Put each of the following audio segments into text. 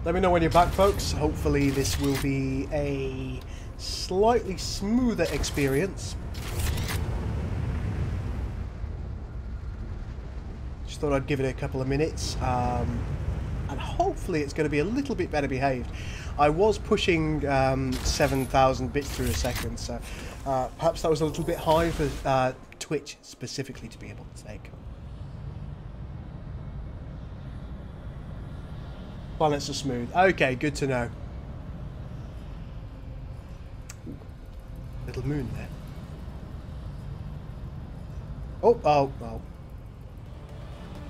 Let me know when you're back, folks. Hopefully this will be a slightly smoother experience. Just thought I'd give it a couple of minutes. And hopefully it's going to be a little bit better behaved. I was pushing 7,000 bits through a second, so perhaps that was a little bit high for Twitch specifically to be able to take. Planets are smooth. Okay, good to know. Little moon there. Oh, oh, oh.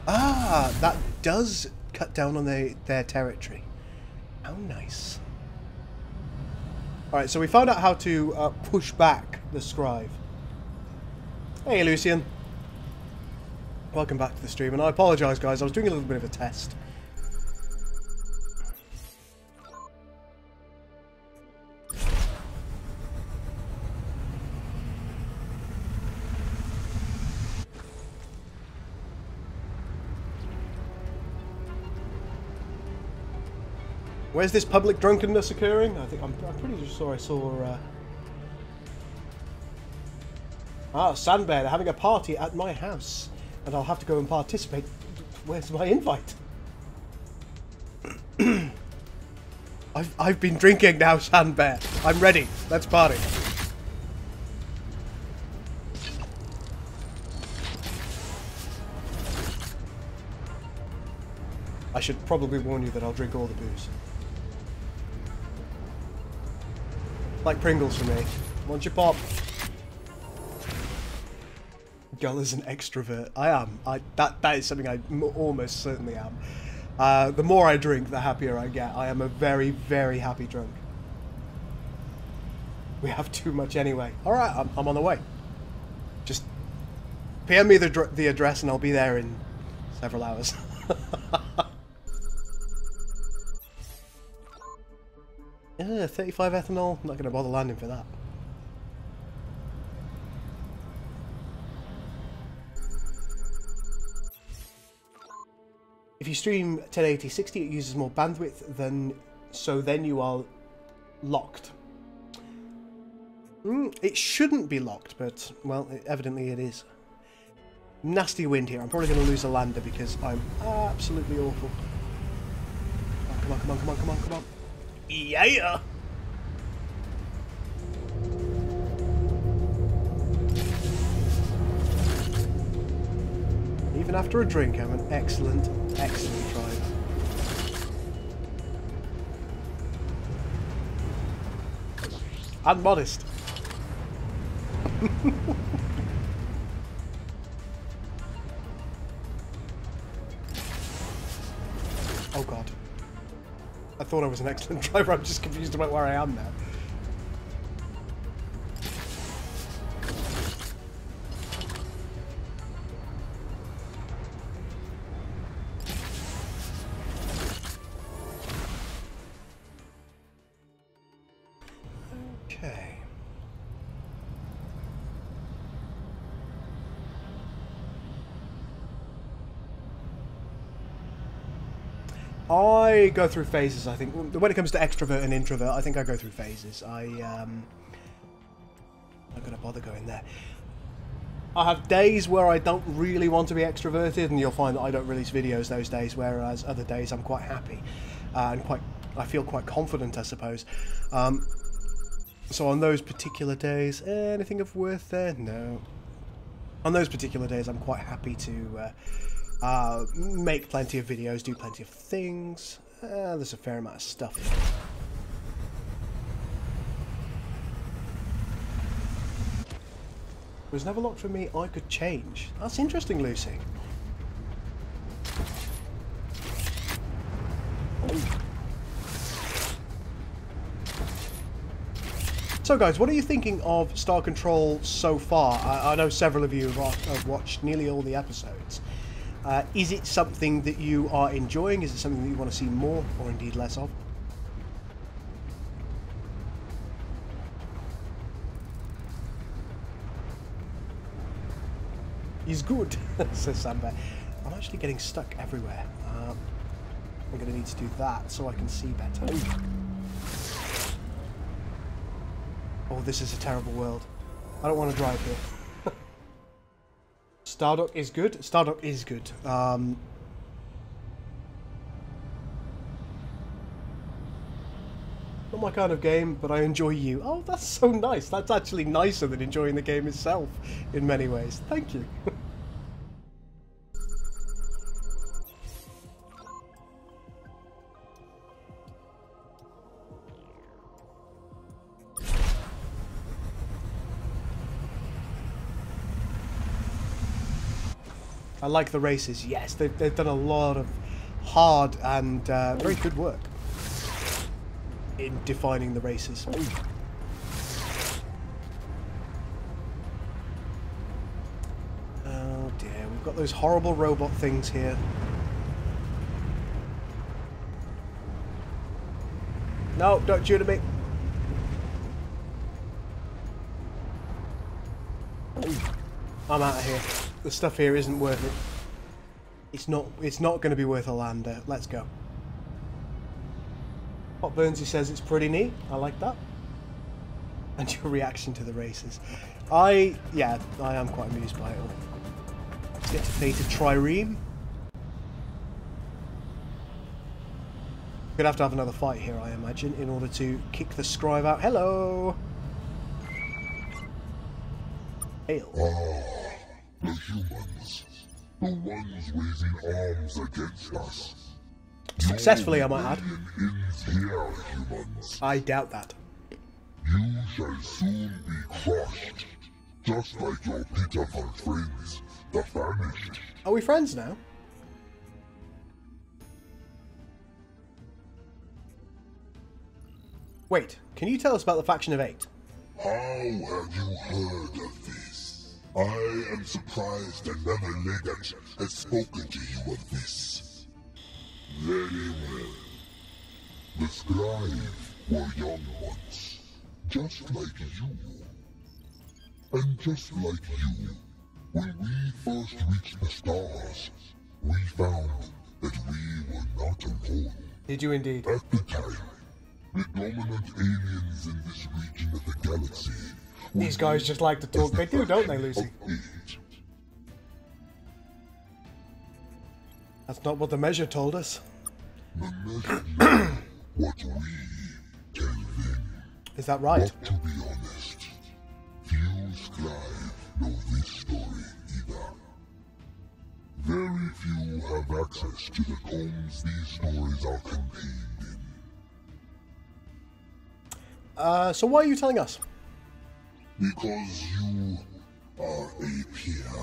Ah, that does cut down on their territory. How nice. Alright, so we found out how to push back the scribe. Hey, Lucian. Welcome back to the stream, and I apologise, guys. I was doing a little bit of a test. Where's this public drunkenness occurring? I'm pretty sure I saw. Sandbear, they're having a party at my house, and I'll have to go and participate. Where's my invite? I've been drinking now, Sandbear. I'm ready. Let's party. I should probably warn you that I'll drink all the booze. Like Pringles for me. Once you pop. Gull is an extrovert. I am. That is something I almost certainly am. The more I drink, the happier I get. I am a very, very happy drunk. We have too much anyway. Alright, I'm on the way. Just PM me the address and I'll be there in several hours. 35 ethanol. I'm not going to bother landing for that. If you stream 1080-60, it uses more bandwidth than, so then you are locked. It shouldn't be locked, but, well, evidently it is. Nasty wind here. I'm probably going to lose a lander because I'm absolutely awful. Oh, come on, come on, come on, come on, come on. Yeah! Even after a drink, I'm an excellent, excellent driver. And modest. Oh god. I thought I was an excellent driver, I'm just confused about where I am now. Okay. I go through phases, I think. When it comes to extrovert and introvert, I think I go through phases. I'm not going to bother going there. I have days where I don't really want to be extroverted, and you'll find that I don't release videos those days, whereas other days I'm quite happy. And I feel quite confident, I suppose. So on those particular days, anything of worth there? No. On those particular days, I'm quite happy to make plenty of videos, do plenty of things. There's a fair amount of stuff. It was never locked for me. I could change. That's interesting, Lucy. So guys, what are you thinking of Star Control so far? I know several of you have watched nearly all the episodes. Is it something that you are enjoying? Is it something that you want to see more or indeed less of? He's good, says Sandbear. I'm actually getting stuck everywhere. I'm going to need to do that so I can see better. Oh, this is a terrible world. I don't want to drive here. Stardock is good. Stardock is good. Not my kind of game, but I enjoy you. Oh, that's so nice. That's actually nicer than enjoying the game itself in many ways. Thank you. I like the races. Yes, they've done a lot of hard and very good work in defining the races. Oh dear, we've got those horrible robot things here. No, don't shoot at me. I'm out of here. The stuff here isn't worth it. It's not going to be worth a lander. Let's go. Hot Burnsy says it's pretty neat. I like that. And your reaction to the races. I am quite amused by it all. Let's get to Theta Trireme. Gonna have to have another fight here, I imagine, in order to kick the scribe out. Hello! Hail. The humans. The ones raising arms against us. Successfully, I might add. Here, humans. I doubt that. You shall soon be crushed, just like your pitiful friends, the famished. Are we friends now? Wait, can you tell us about the Faction of 8? How have you heard of this? I am surprised another legate has spoken to you of this. Very well. The scribes were young once, just like you. And just like you, when we first reached the stars, we found that we were not alone. Did you indeed? At the time, the dominant aliens in this region of the galaxy. These guys just like to talk. They do, don't they, Lucy? That's not what the measure told us. The measure knows what we tell them. Is that right? But to be honest, few scribes know this story either. Very few have access to the tomes these stories are contained in. So why are you telling us? Because you are a peer.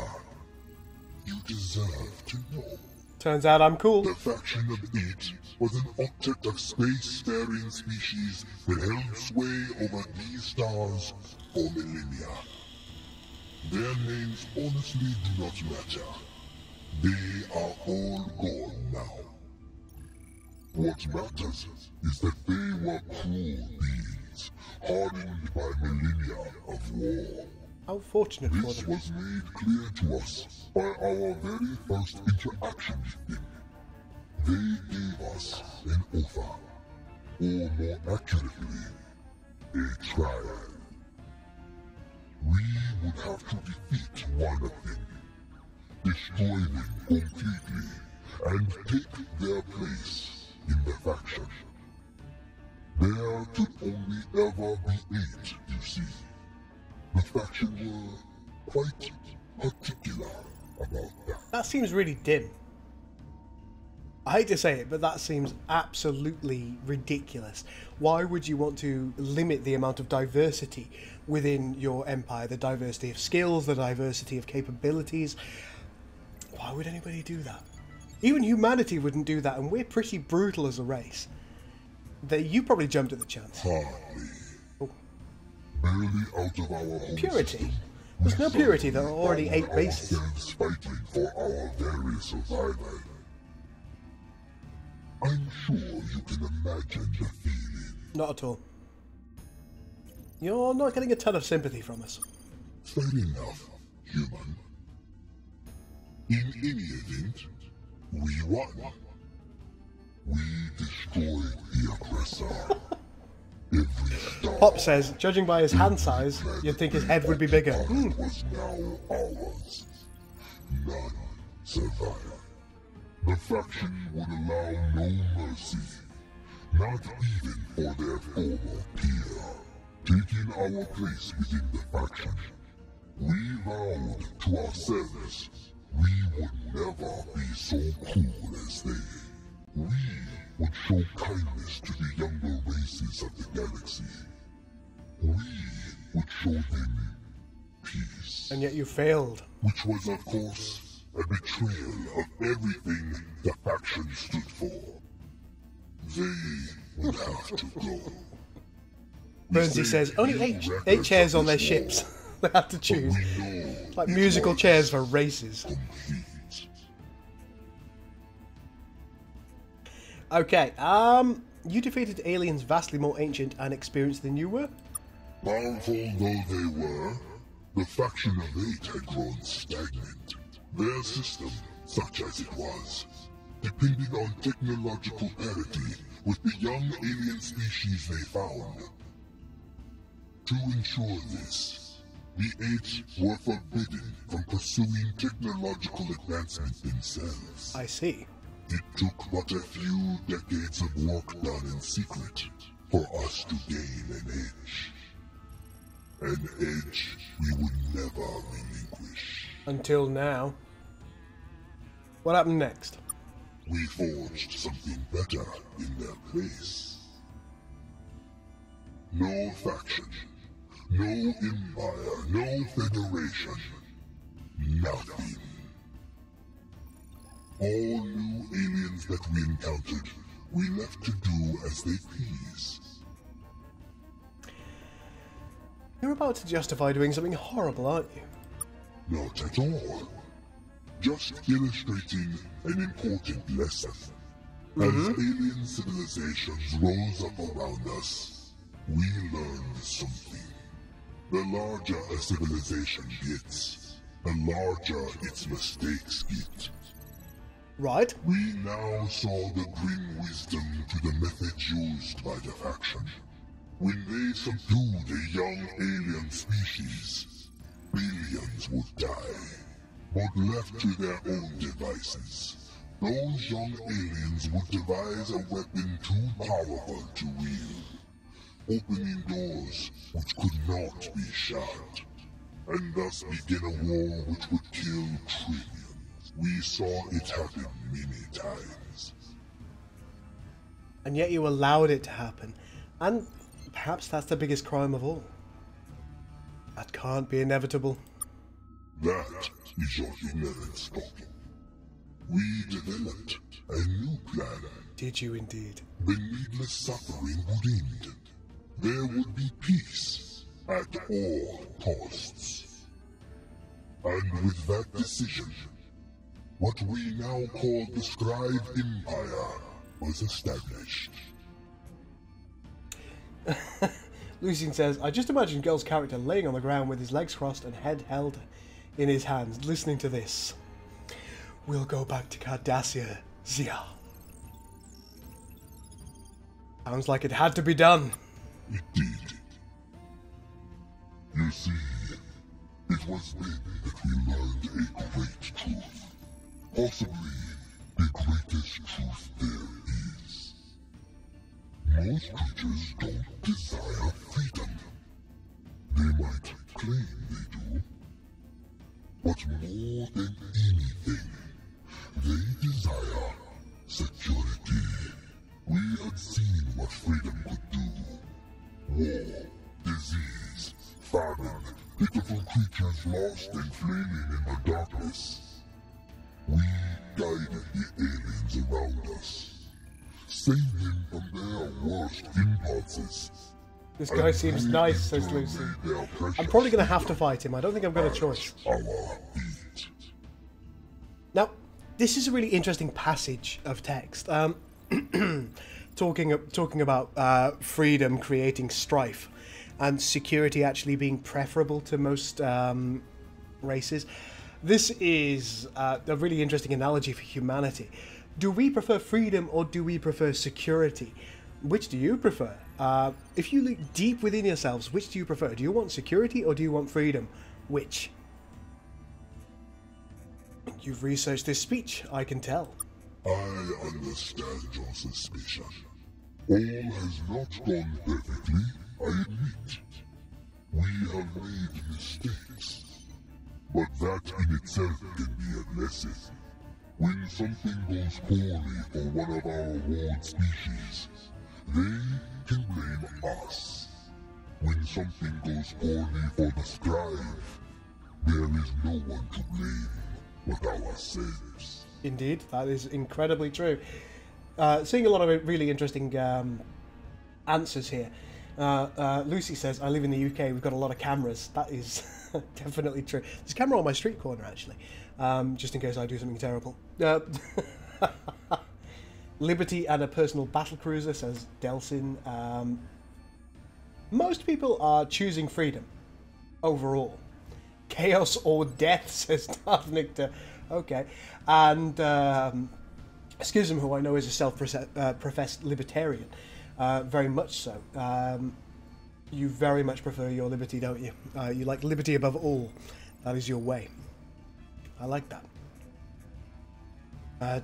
You deserve to know. Turns out I'm cool. The Faction of 8 was an octet of space-faring species that held sway over these stars for millennia. Their names honestly do not matter. They are all gone now. What matters is that they were cruel beings, hardened by millennia of war. How fortunate for This them. was made clear to us by our very first interaction with them. They gave us an offer, or more accurately, a trial. We would have to defeat one of them, destroy them completely, and take their place in the faction. There could only ever be 8, you see. The faction were quite particular about that. That seems really dim. I hate to say it, but that seems absolutely ridiculous. Why would you want to limit the amount of diversity within your empire? The diversity of skills, the diversity of capabilities. Why would anybody do that? Even humanity wouldn't do that, and we're pretty brutal as a race. You probably jumped at the chance. Hardly. Oh. Barely out of our home Purity? system, There's no purity, there are we already found 8 bases. ourselves fighting for our very survival. I'm sure you can imagine the feeling. Not at all. You're not getting a ton of sympathy from us. Fair enough, human. In any event, we won. We destroyed the aggressor. Every star Pop says, judging by his hand size, you'd think his head would be bigger. was now ours. None survived. The faction would allow no mercy, not even for their former peer. Taking our place within the faction, we vowed to ourselves we would never be so cruel as they. We would show kindness to the younger races of the galaxy. We would show them peace. And yet you failed. Which was, of course, a betrayal of everything the faction stood for. They would have to go. Bernsey says, only eight chairs on their ships. They have to choose. Like musical chairs for races. Okay, you defeated aliens vastly more ancient and experienced than you were? Powerful though they were, the faction of 8 had grown stagnant. Their system, such as it was, depended on technological parity with the young alien species they found. To ensure this, the 8 were forbidden from pursuing technological advancement themselves. I see. It took but a few decades of work done in secret for us to gain an edge. An edge we would never relinquish. Until now. What happened next? We forged something better in their place. No faction, no empire, no federation, nothing. All new aliens that we encountered, we left to do as they please. You're about to justify doing something horrible, aren't you? Not at all. Just illustrating an important lesson. As alien civilizations rose up around us, we learned something. The larger a civilization gets, the larger its mistakes get. Right. We now saw the grim wisdom to the methods used by the faction. When they subdued a young alien species, billions would die. But left to their own devices, those young aliens would devise a weapon too powerful to wield, opening doors which could not be shut, and thus begin a war which would kill trillions. We saw it happen many times. And yet you allowed it to happen. And perhaps that's the biggest crime of all. That can't be inevitable. That is your ignorance talking. We developed a new plan. Did you indeed? The needless suffering would end. There would be peace at all costs. And with that decision, what we now call the Scribe Empire was established. Lucien says, I just imagine Girl's character laying on the ground with his legs crossed and head held in his hands, listening to this. We'll go back to Cardassia, Zia. Sounds like it had to be done. It did. You see, it was then that we learned a great truth. Possibly the greatest truth there is. Most creatures don't desire freedom. They might claim they do. But more than anything, they desire security. We had seen what freedom could do. War, disease, famine, pitiful creatures lost and flaming in the darkness. We guided the aliens around us, saved them from their worst impulses. This guy seems nice, says Lucy. I'm probably going to have to fight him. I don't think I've got a choice. Now, this is a really interesting passage of text. Talking about freedom creating strife, and security actually being preferable to most races. This is a really interesting analogy for humanity. Do we prefer freedom or do we prefer security? Which do you prefer? If you look deep within yourselves, which do you prefer? Do you want security or do you want freedom? Which? You've researched this speech, I can tell. I understand your suspicion. All has not gone perfectly, I admit. We have made mistakes. But that in itself can be a lesson. When something goes poorly for one of our ward species, they can blame us. When something goes poorly for the scribe, there is no one to blame but ourselves. Indeed, that is incredibly true. Seeing a lot of really interesting answers here. Lucy says, I live in the UK, we've got a lot of cameras. That is definitely true. There's a camera on my street corner, actually, just in case I do something terrible. Liberty and a personal battlecruiser, says Delsin. Most people are choosing freedom overall. Chaos or death, says Darvnictor. Okay. And Schism, who I know is a self-professed libertarian, very much so. You very much prefer your liberty, don't you? You like liberty above all. That is your way. I like that.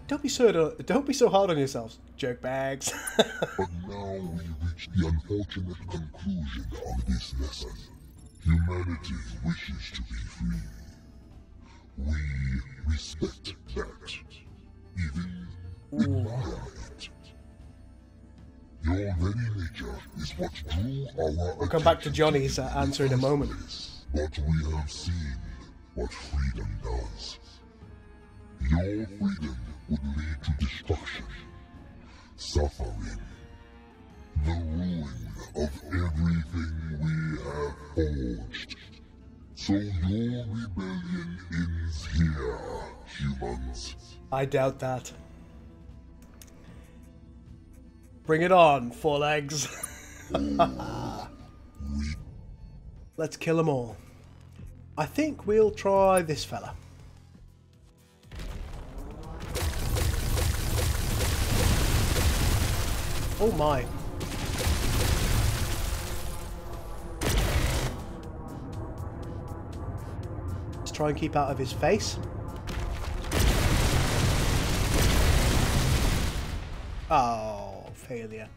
Don't be so hard on yourselves, jerk bags. But now we reach the unfortunate conclusion of this lesson. Humanity wishes to be free. We respect that. Even admire it. Your very nature is what drew our We'll come back to Johnny's answer in a moment. But we have seen what freedom does. Your freedom would lead to destruction, suffering, the ruin of everything we have forged. So your rebellion ends here, humans. I doubt that. Bring it on, four legs. Let's kill them all. I think we'll try this fella. Oh my. Let's try and keep out of his face. Oh, failure.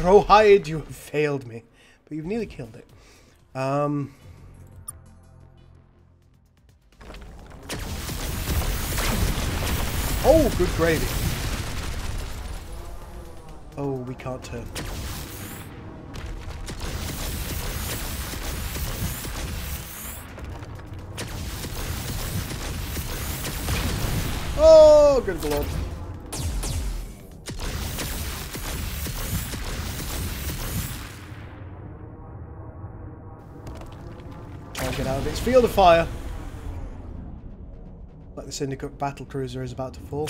Rawhide, you have failed me. But you've nearly killed it. Oh, good gravy. Oh, we can't turn. Oh, good lord. Try and get out of its field of fire. Like the Syndicate battlecruiser is about to fall.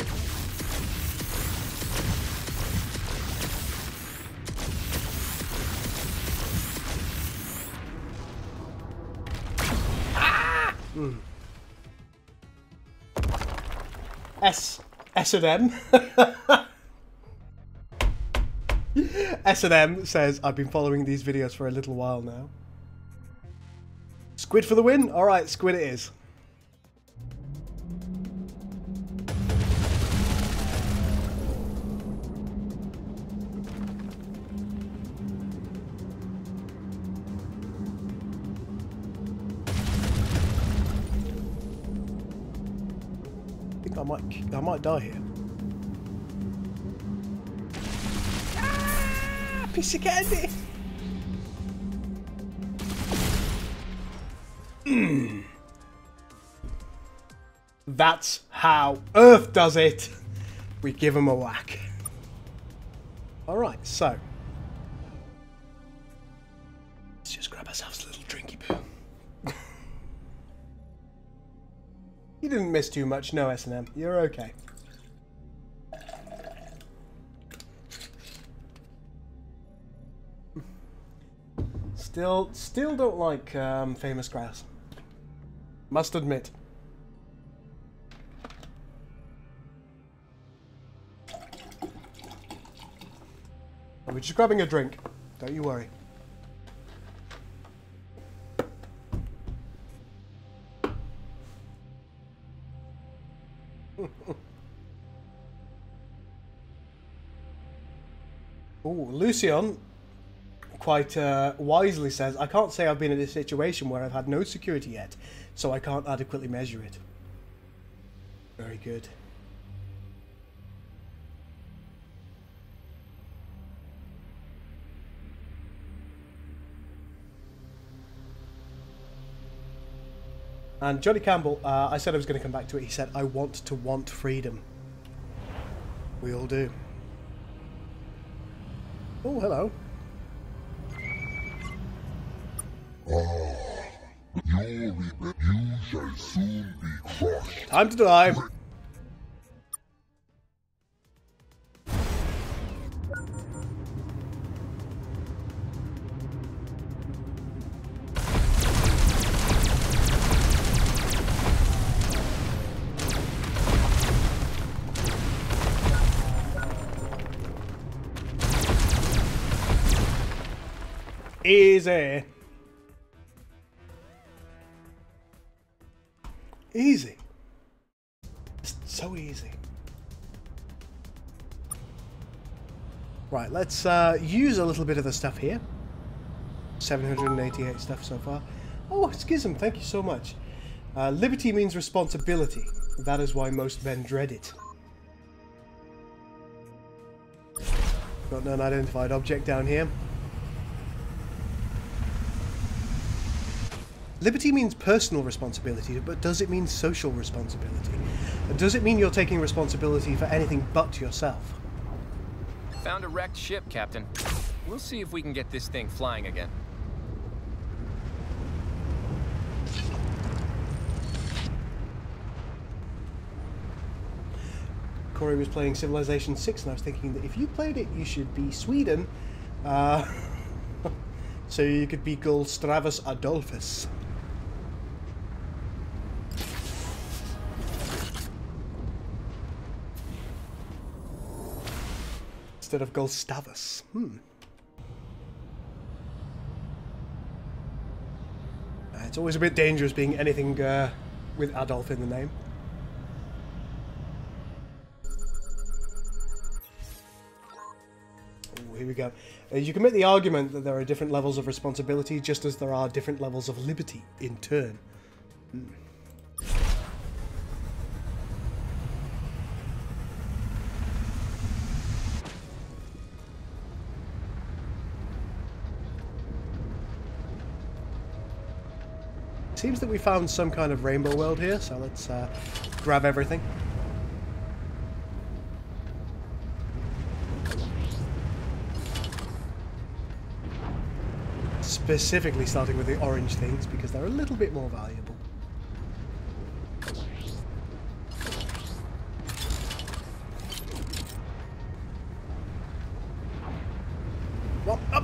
S&M. S&M says, I've been following these videos for a little while now. Squid for the win? Alright, squid it is. I might die here. Ah, piece of candy. That's how Earth does it. We give him a whack. All right, so let's just grab ourselves a little drinky poo. You didn't miss too much, no S&M. You're okay. Still don't like famous grass. Must admit. We're just grabbing a drink. Don't you worry. Oh, Lucian quite wisely says, I can't say I've been in a situation where I've had no security yet, so I can't adequately measure it. Very good. And Johnny Campbell, I said I was going to come back to it. He said, I want to want freedom. We all do. Oh, hello. You shall soon be crushed. Time to die. Easy. Easy. It's so easy. Right, let's use a little bit of the stuff here. 788 stuff so far. Oh, Schism, thank you so much. Liberty means responsibility. That is why most men dread it. Got an unidentified object down here. Liberty means personal responsibility, but does it mean social responsibility? Does it mean you're taking responsibility for anything but yourself? Found a wrecked ship, Captain. We'll see if we can get this thing flying again. Corey was playing Civilization 6 and I was thinking that if you played it, you should be Sweden. So you could be Gustavus Adolphus. Instead of Gustavus. It's always a bit dangerous being anything with Adolf in the name. Oh, here we go. You can make the argument that there are different levels of responsibility, just as there are different levels of liberty in turn. Seems that we found some kind of rainbow world here, so let's grab everything. Specifically starting with the orange things because they're a little bit more valuable. Well, up!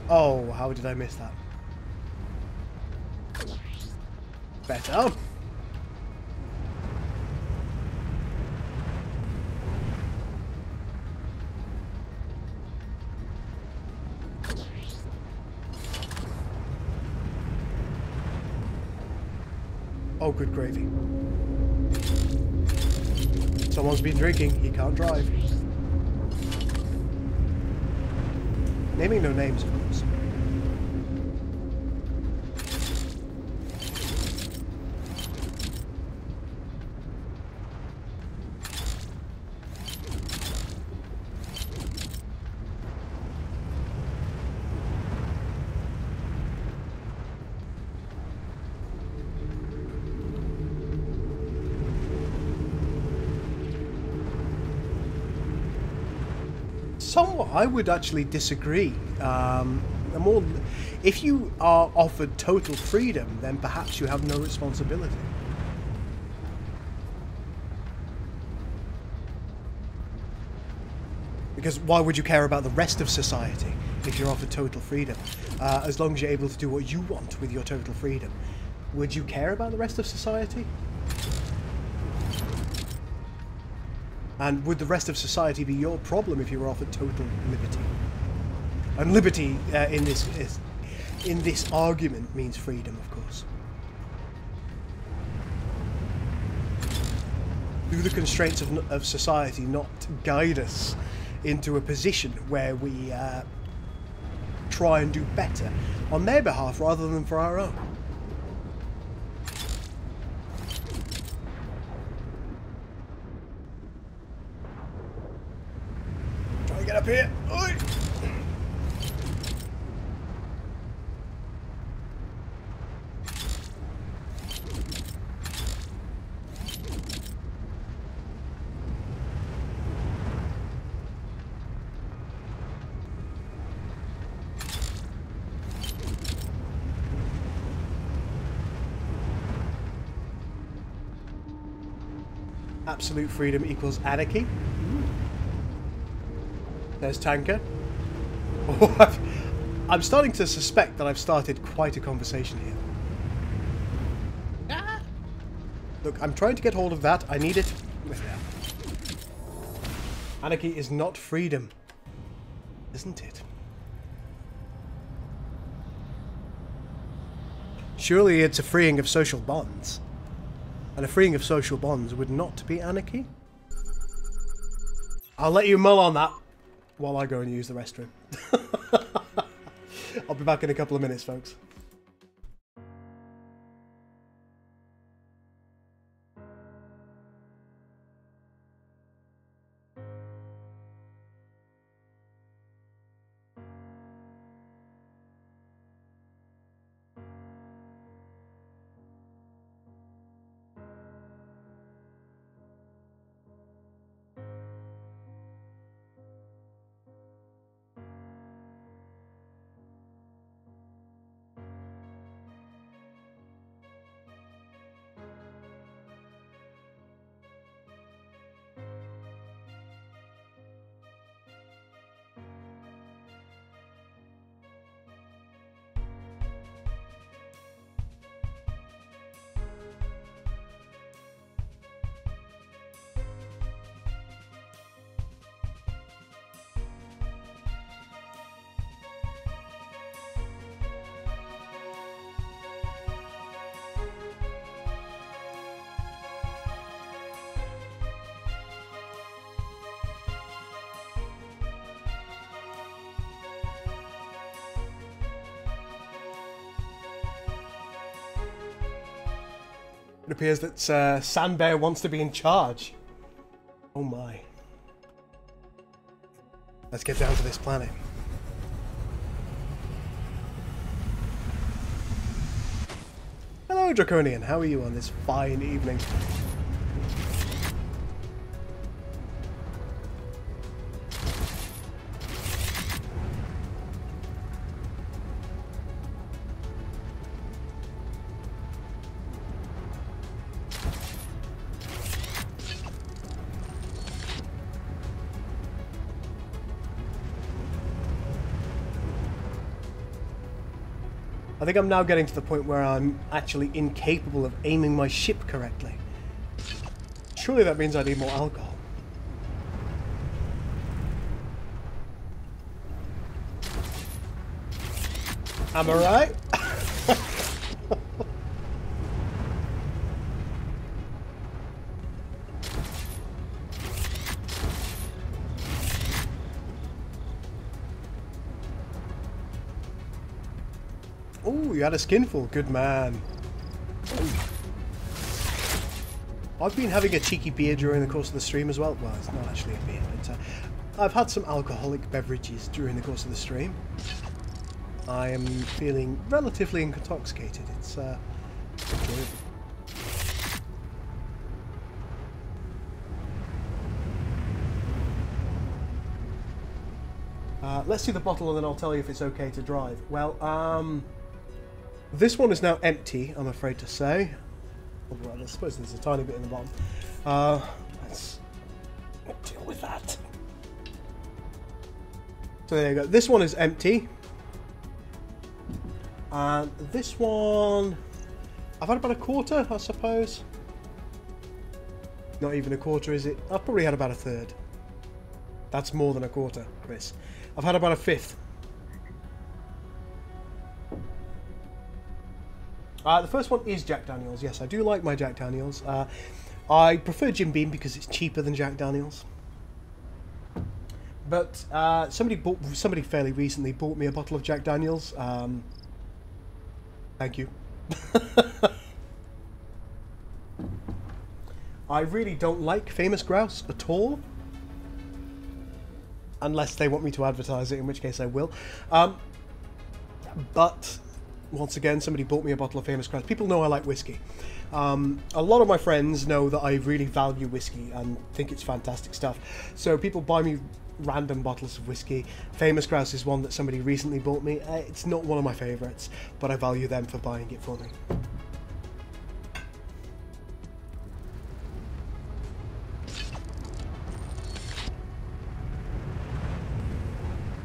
Oh, how did I miss that? Better. Oh, good gravy. Someone's been drinking. He can't drive. Naming no names, of course. Somewhat, I would actually disagree. If you are offered total freedom, then perhaps you have no responsibility. Because why would you care about the rest of society if you're offered total freedom? As long as you're able to do what you want with your total freedom. Would you care about the rest of society? And would the rest of society be your problem if you were offered total liberty? And liberty in this argument means freedom, of course. Do the constraints of society not guide us into a position where we try and do better on their behalf rather than for our own? Try to get up here. Oi! Absolute freedom equals anarchy. There's Tanker. Oh, I'm starting to suspect that I've started quite a conversation here. Ah. Look, I'm trying to get hold of that. I need it. Anarchy is not freedom, isn't it? Surely it's a freeing of social bonds. And a freeing of social bonds would not be anarchy? I'll let you mull on that while I go and use the restroom. I'll be back in a couple of minutes, folks. It appears that Sandbear wants to be in charge. Oh my. Let's get down to this planet. Hello, Draconian. How are you on this fine evening? I think I'm now getting to the point where I'm actually incapable of aiming my ship correctly. Surely that means I need more alcohol. Am I right? Oh, you had a skinful. Good man. I've been having a cheeky beer during the course of the stream as well. Well, it's not actually a beer, but I've had some alcoholic beverages during the course of the stream. I am feeling relatively intoxicated. It's enjoyable. Let's see the bottle and then I'll tell you if it's okay to drive. Well, this one is now empty, I'm afraid to say. Well, I suppose there's a tiny bit in the bottom. Let's deal with that. So there you go. This one is empty. And this one, I've had about a quarter, I suppose. Not even a quarter, is it? I've probably had about a third. That's more than a quarter, Chris. I've had about a fifth. The first one is Jack Daniels. Yes, I do like my Jack Daniels. I prefer Jim Beam because it's cheaper than Jack Daniels. But somebody fairly recently bought me a bottle of Jack Daniels. Thank you. I really don't like Famous Grouse at all. Unless they want me to advertise it, in which case I will. But, once again, somebody bought me a bottle of Famous Grouse. People know I like whiskey. A lot of my friends know that I really value whiskey and think it's fantastic stuff. So people buy me random bottles of whiskey. Famous Grouse is one that somebody recently bought me. It's not one of my favourites, but I value them for buying it for me.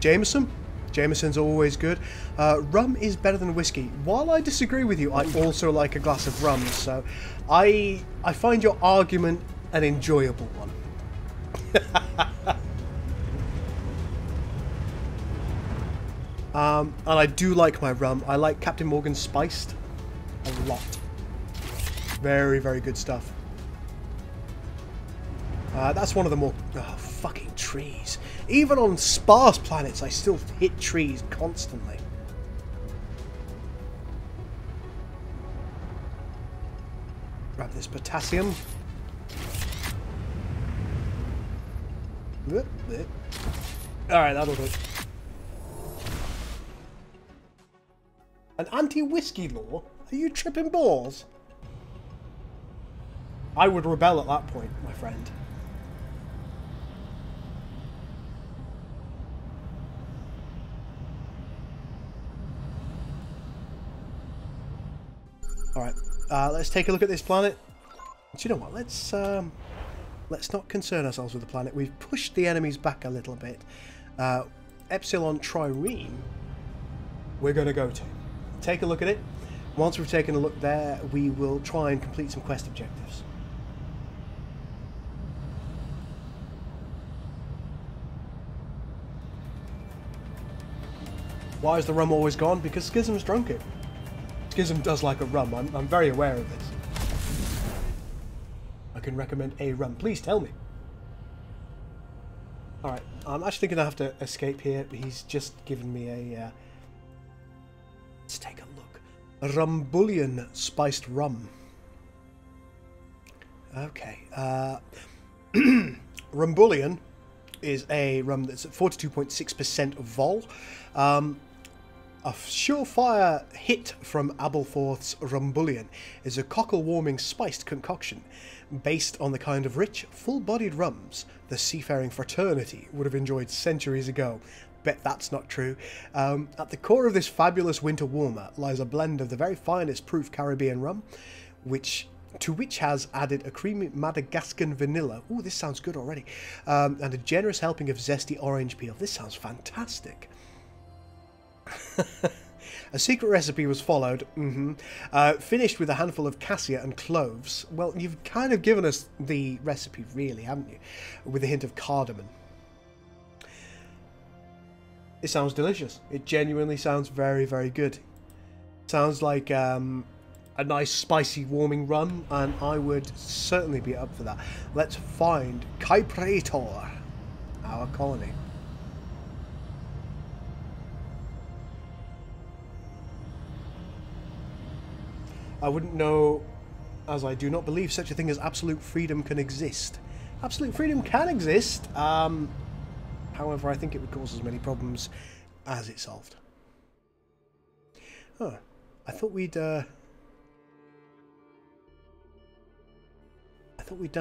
Jameson's always good. Rum is better than whiskey. While I disagree with you, I also like a glass of rum, so I find your argument an enjoyable one. And I do like my rum. I like Captain Morgan's Spiced a lot. Very, very good stuff. That's one of the more... Oh, fucking trees. Even on sparse planets, I still hit trees constantly. Grab this potassium. Alright, that'll do. An anti-whiskey law? Are you tripping balls? I would rebel at that point, my friend. Alright, let's take a look at this planet. Do you know what? Let's not concern ourselves with the planet. We've pushed the enemies back a little bit. Epsilon Trireme, we're going to go to. Take a look at it. Once we've taken a look there, we will try and complete some quest objectives. Why is the rum always gone? Because Schism's drunk it. Schism does like a rum. I'm very aware of this. I can recommend a rum. Please tell me. Alright, I'm actually going to have to escape here. He's just given me a... Let's take a look. A Rumbulian spiced rum. Okay. Rumbulian is a rum that's at 42.6% vol. A surefire hit from Aberforth's Rumbulian is a cockle-warming spiced concoction based on the kind of rich, full-bodied rums the seafaring fraternity would have enjoyed centuries ago. Bet that's not true. At the core of this fabulous winter warmer lies a blend of the very finest proof Caribbean rum, to which has added a creamy Madagascan vanilla. Ooh, this sounds good already. And a generous helping of zesty orange peel. This sounds fantastic. A secret recipe was followed, finished with a handful of cassia and cloves. Well, you've kind of given us the recipe, really, haven't you? With a hint of cardamom. It sounds delicious. It genuinely sounds very, very good. Sounds like a nice, spicy, warming rum, and I would certainly be up for that. Let's find Kyprator, our colony. I wouldn't know, as I do not believe such a thing as absolute freedom can exist. Absolute freedom can exist, however, I think it would cause as many problems as it solved. Huh. I thought we'd done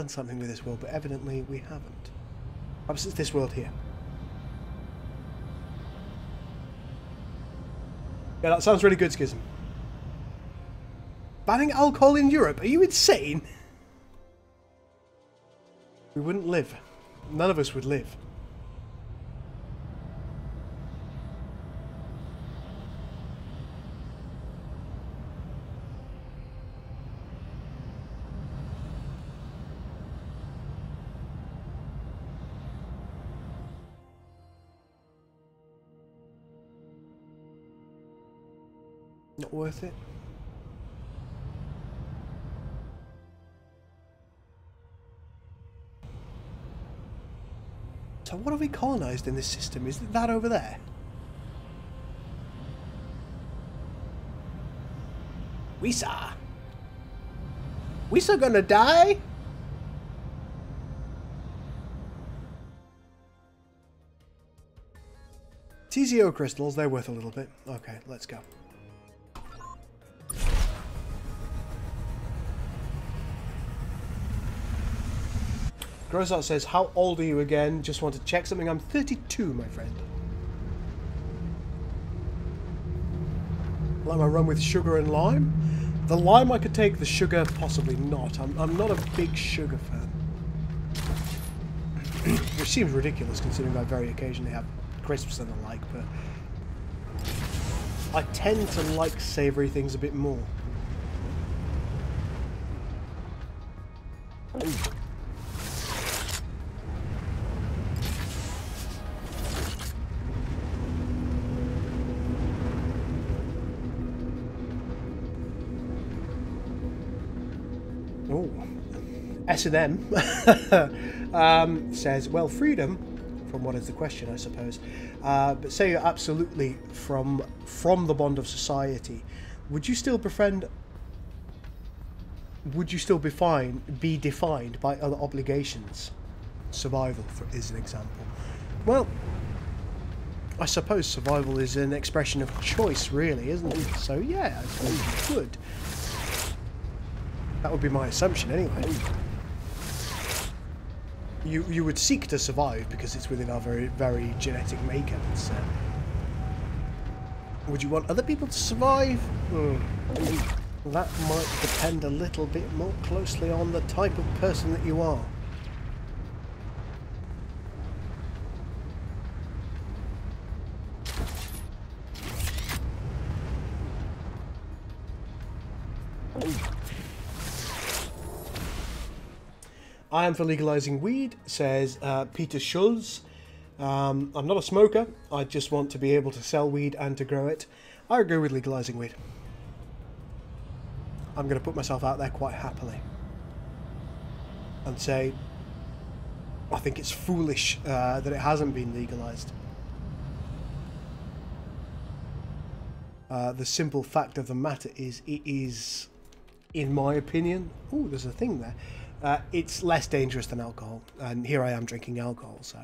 something with this world, but evidently we haven't. Perhaps it's this world here. Yeah, that sounds really good, Schism. Banning alcohol in Europe? Are you insane? We wouldn't live. None of us would live. Not worth it. So what have we colonised in this system? Is it that over there? We're gonna die? TCO crystals, they're worth a little bit. Okay, let's go. Grossart says, how old are you again? Just want to check something. I'm 32, my friend. Like my rum with sugar and lime? The lime I could take, the sugar possibly not. I'm not a big sugar fan. Which seems ridiculous considering I very occasionally have crisps and the like, but I tend to like savoury things a bit more. S&M says, well, freedom, from what is the question, I suppose, but say you're absolutely from the bond of society, would you still befriend, would you still be defined by other obligations? Survival is an example. Well, I suppose survival is an expression of choice, really, isn't it? So yeah, I suppose you could. That would be my assumption anyway. You would seek to survive because it's within our very genetic makeup. Would you want other people to survive? That might depend a little bit more closely on the type of person that you are. I am for legalizing weed, says Peter Schulz. I'm not a smoker. I just want to be able to sell weed and to grow it. I agree with legalizing weed. I'm going to put myself out there quite happily and say I think it's foolish that it hasn't been legalized. The simple fact of the matter is, it is, in my opinion... Ooh, there's a thing there. It's less dangerous than alcohol, and here I am drinking alcohol, so...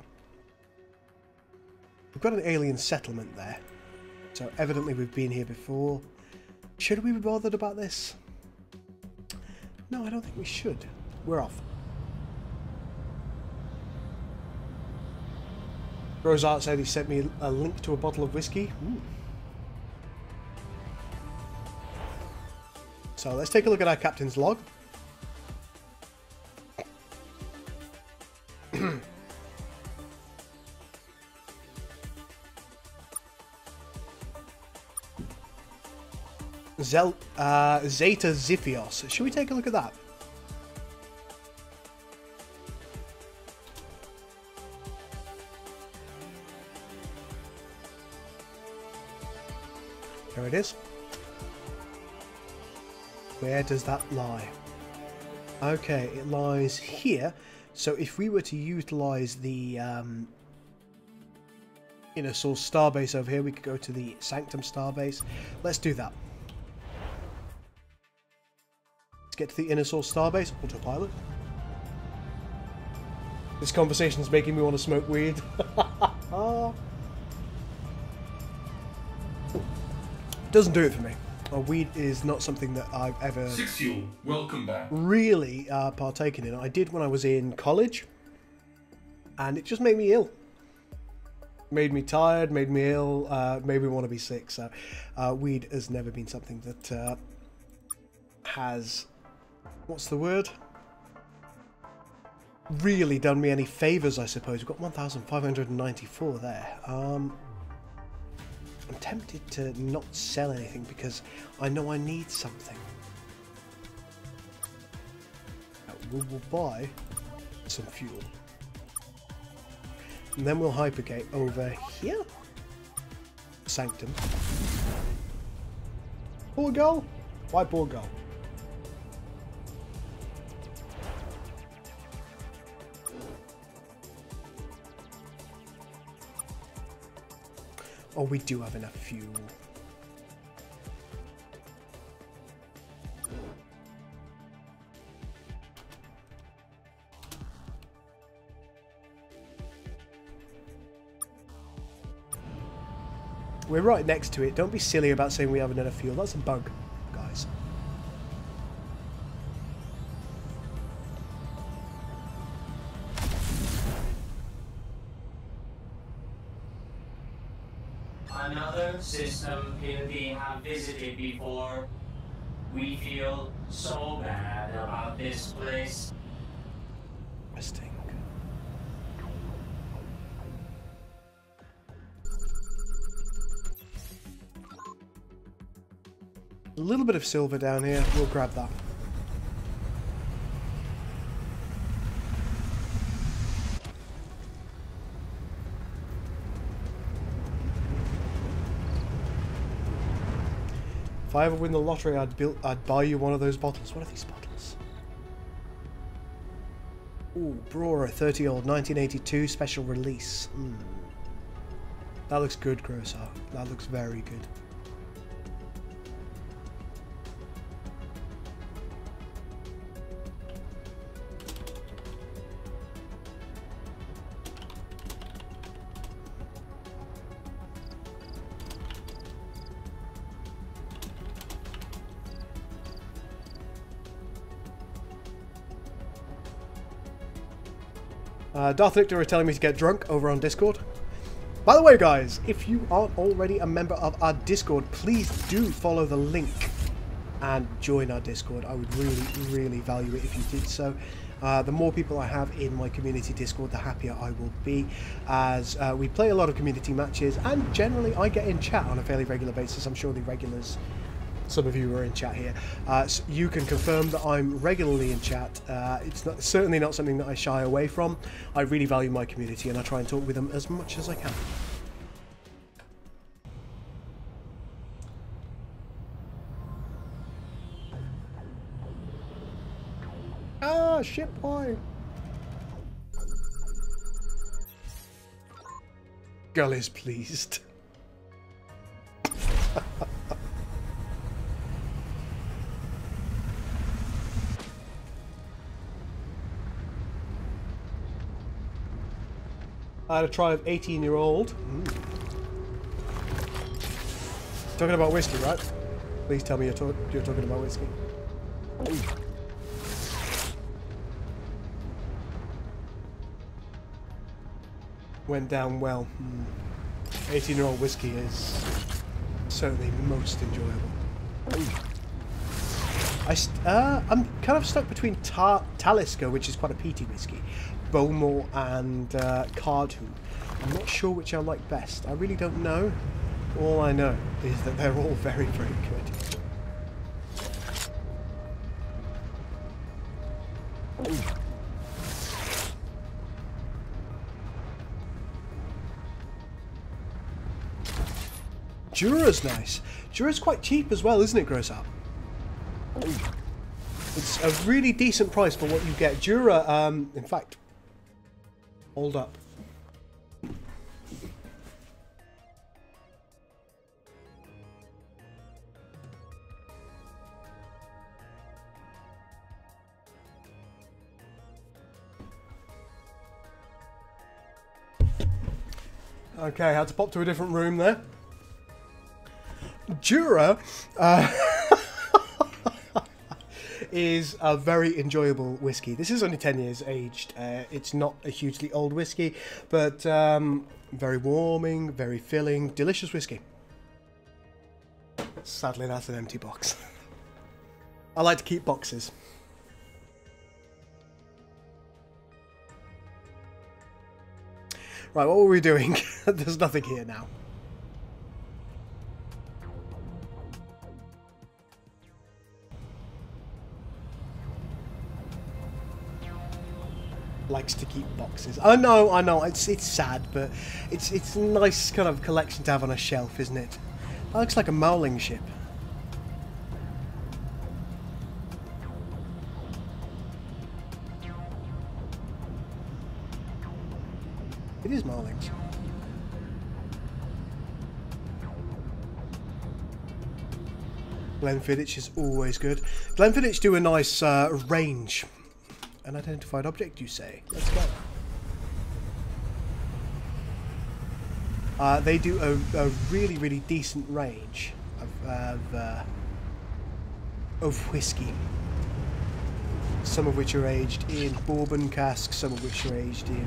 We've got an alien settlement there, so evidently we've been here before. Should we be bothered about this? No, I don't think we should. We're off. Rosart said he sent me a link to a bottle of whiskey. Ooh. So let's take a look at our captain's log. Zeta Ziphios. Should we take a look at that? There it is. Where does that lie? Okay, it lies here. So if we were to utilize the Inner Source Starbase over here, we could go to the Sanctum Starbase. Let's do that. Let's get to the Inner Source Starbase. Autopilot. This conversation is making me want to smoke weed. Doesn't do it for me. Weed is not something that I've ever welcome back. Really partaken in. I did when I was in college, and it just made me ill. Made me tired, made me ill, made me want to be sick. So weed has never been something that has, what's the word? Really done me any favours, I suppose. We've got 1,594 there. I'm tempted to not sell anything because I know I need something. We will buy some fuel. And then we'll hypergate over here. Sanctum. Poor girl? Why poor girl? Oh, we do have enough fuel. We're right next to it. Don't be silly about saying we haven't enough fuel. That's a bug, guys. Another system we have visited before. We feel so bad about this place. I stink. A little bit of silver down here. We'll grab that. If I ever win the lottery, I'd buy you one of those bottles. What are these bottles? Ooh, Brewer, 30-old, 1982, special release. That looks good, Grossar. That looks very good. Darth Victor are telling me to get drunk over on Discord. By the way, guys, if you aren't already a member of our Discord, please do follow the link and join our Discord. I would really, really value it if you did so. The more people I have in my community Discord, the happier I will be, as we play a lot of community matches, and generally I get in chat on a fairly regular basis. I'm sure the regulars, some of you are in chat here, so you can confirm that I'm regularly in chat. It's certainly not something that I shy away from. I really value my community and I try and talk with them as much as I can. Ah, shit boy. Girl is pleased. I had a try of 18-year-old. Talking about whiskey, right? Please tell me you're talking about whiskey. Went down well. 18-year-old whiskey is certainly most enjoyable. I'm kind of stuck between Talisker, which is quite a peaty whiskey, Bowmore and Cardhu. I'm not sure which I like best. I really don't know. All I know is that they're all very, very good. Jura's nice. Jura's quite cheap as well, isn't it, Grossart? It's a really decent price for what you get. Jura, in fact, hold up. Okay, I had to pop to a different room there. Jura is a very enjoyable whiskey. This is only 10 years aged. It's not a hugely old whiskey, but very warming, very filling, delicious whiskey. Sadly, that's an empty box. I like to keep boxes. Right, what were we doing? There's nothing here now. Likes to keep boxes. I know, it's sad, but it's a nice kind of collection to have on a shelf, isn't it? That looks like a mauling ship. It is Marlings. Glenfiddich is always good. Glenfiddich do a nice range. Unidentified object, you say? Let's go. They do a really, really decent range of whiskey. Some of which are aged in bourbon casks, some of which are aged in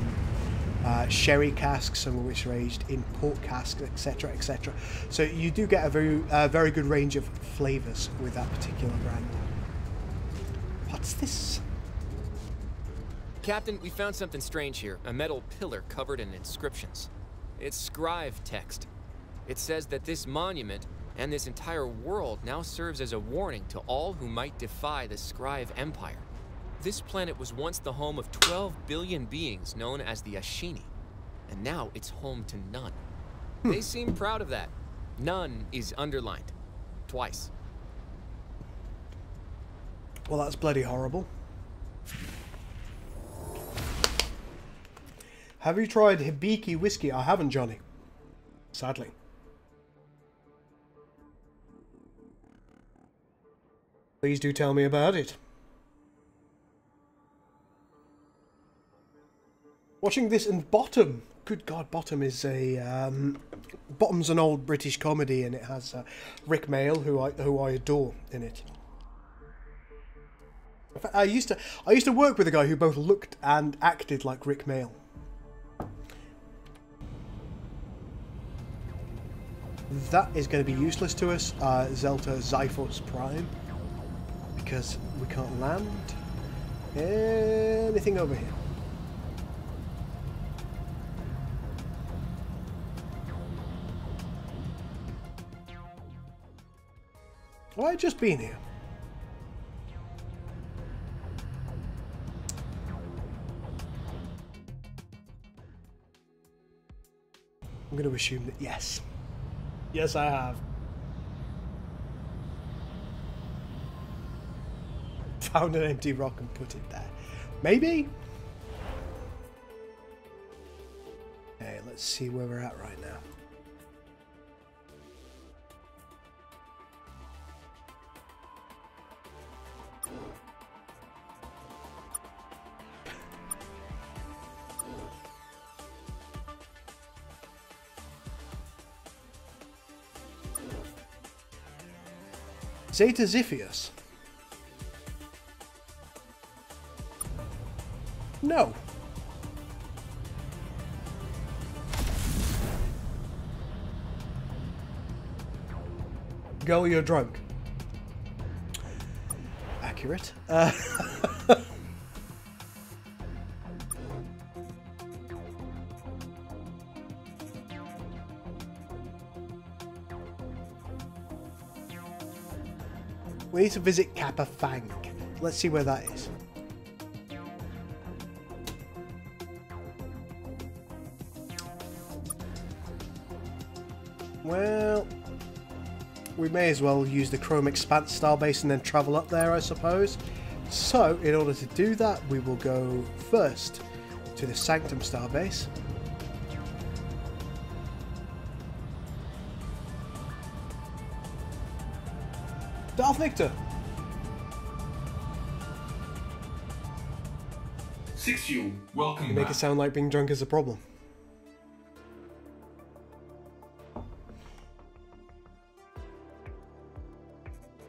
sherry casks, some of which are aged in port casks, etc., etc. So you do get a very good range of flavours with that particular brand. What's this? Captain, we found something strange here. A metal pillar covered in inscriptions. It's scribe text. It says that this monument and this entire world now serves as a warning to all who might defy the scribe empire. This planet was once the home of 12 billion beings known as the Ashini, and now it's home to none. They seem proud of that. None is underlined. Twice. Well, that's bloody horrible. Have you tried Hibiki whiskey? I haven't, Johnny. Sadly. Please do tell me about it. Watching this in Bottom. Good God, Bottom is a Bottom's an old British comedy, and it has Rick Mayall, who I adore, in it. In fact, I used to work with a guy who both looked and acted like Rick Mayall. That is going to be useless to us, Zelta Zyphos Prime, because we can't land anything over here. Well, I've just been here. I'm going to assume that yes. Yes, I have. Found an empty rock and put it there. Maybe? Okay, let's see where we're at right now. Zeta Ziphius? No. Go, you're drunk. Accurate. We need to visit Kappa Fang. Let's see where that is. Well, we may as well use the Chrome Expanse starbase and then travel up there, I suppose. So, in order to do that, we will go first to the Sanctum starbase. Darth Victor! 6U, welcome You back. make it sound like being drunk is a problem.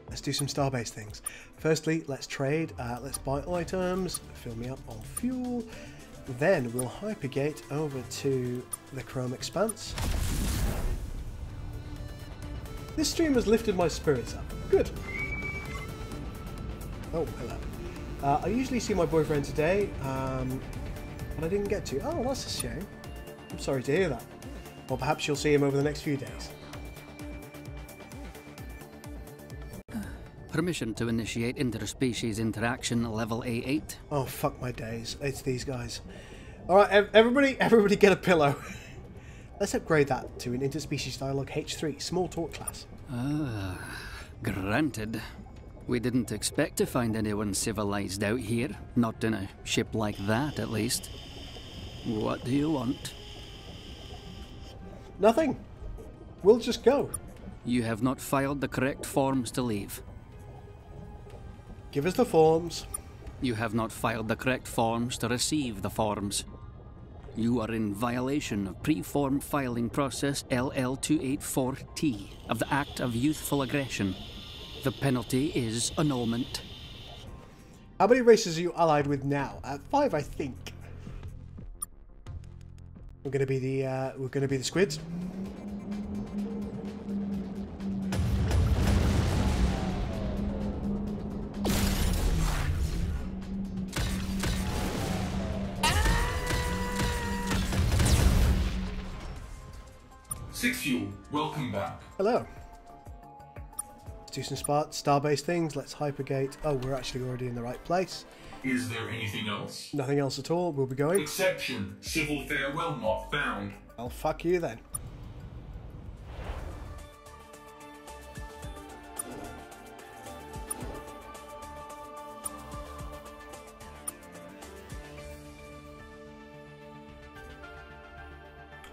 Let's do some starbase things. Firstly, let's trade, let's buy items, fill me up on fuel. Then we'll hypergate over to the Chrome Expanse. This stream has lifted my spirits up. Good. Oh, hello. I usually see my boyfriend today, but I didn't get to. Oh, that's a shame. I'm sorry to hear that. Well, perhaps you'll see him over the next few days. Permission to initiate interspecies interaction level A8. Oh, fuck my days. It's these guys. Alright, everybody get a pillow. Let's upgrade that to an interspecies dialogue H3, small talk class. Granted. We didn't expect to find anyone civilized out here. Not in a ship like that, at least. What do you want? Nothing. We'll just go. You have not filed the correct forms to leave. Give us the forms. You have not filed the correct forms to receive the forms. You are in violation of Pre-Form Filing Process LL284T of the Act of Youthful Aggression. The penalty is annulment. How many races are you allied with now? 5, I think. We're gonna be the squids. Six Fuel, welcome back. Hello. Let's do some star-based things. Let's hypergate. Oh, we're actually already in the right place. Is there anything else? Nothing else at all. We'll be going. Exception. Civil farewell not found. Oh, fuck you then.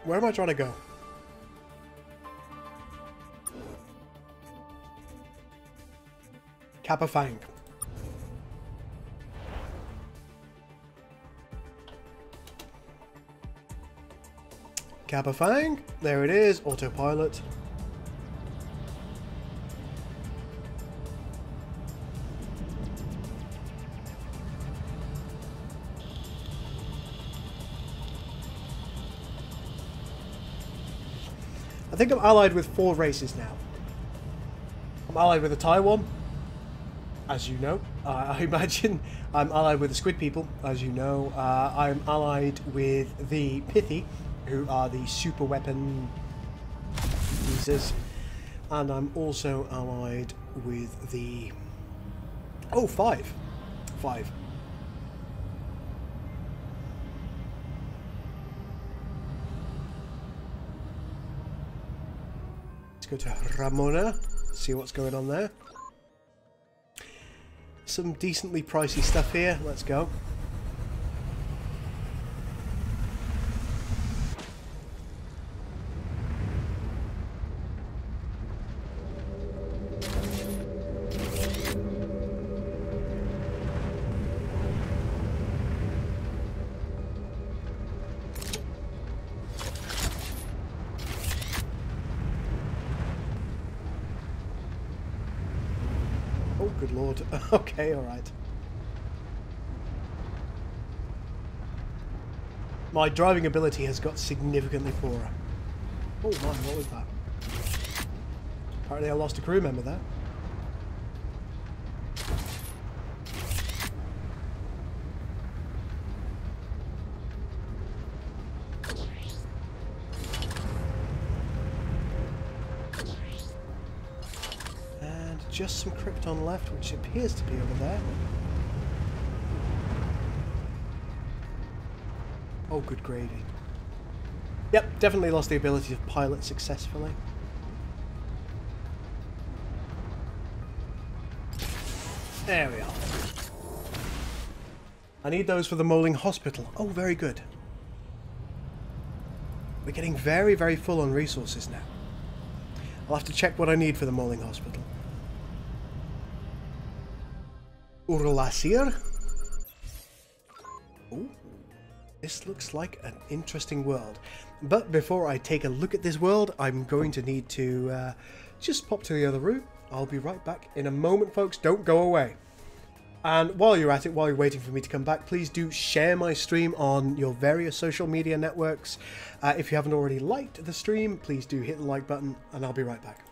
Where am I trying to go? Kappa Fang. Kappa Fang. There it is. Autopilot. I think I'm allied with 4 races now. I'm allied with the Taiwan, as you know. I imagine I'm allied with the Squid people, as you know. I'm allied with the Pithy, who are the super weapon users. And I'm also allied with the... Oh, 5. 5. Go to Ramona, see what's going on there. Some decently pricey stuff here. Let's go. Oh, good lord. Okay, alright. My driving ability has got significantly poorer. Oh man, what was that? Apparently I lost a crew member there. Just some Krypton left, which appears to be over there. Oh, good gravy. Yep, definitely lost the ability to pilot successfully. There we are. I need those for the Moling Hospital. Oh, very good. We're getting very, very full on resources now. I'll have to check what I need for the Moling Hospital. Urlasir. Ooh, this looks like an interesting world. But before I take a look at this world, I'm going to need to just pop to the other room. I'll be right back in a moment, folks. Don't go away. And while you're at it, while you're waiting for me to come back, please do share my stream on your various social media networks. If you haven't already liked the stream, please do hit the like button, and I'll be right back.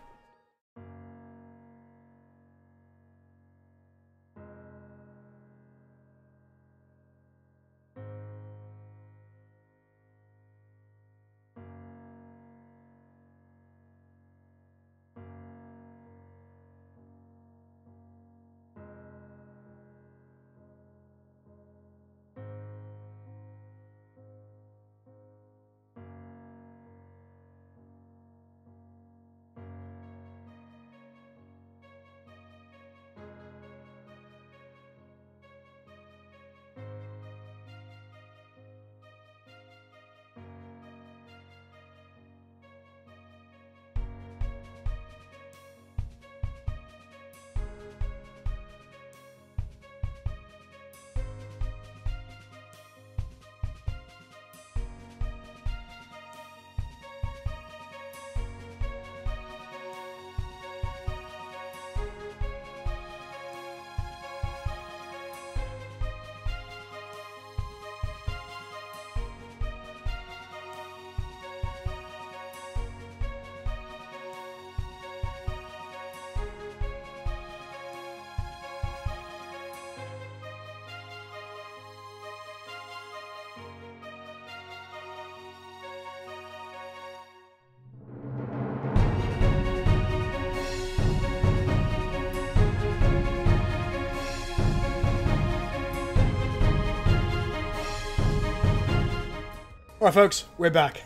Alright folks, we're back.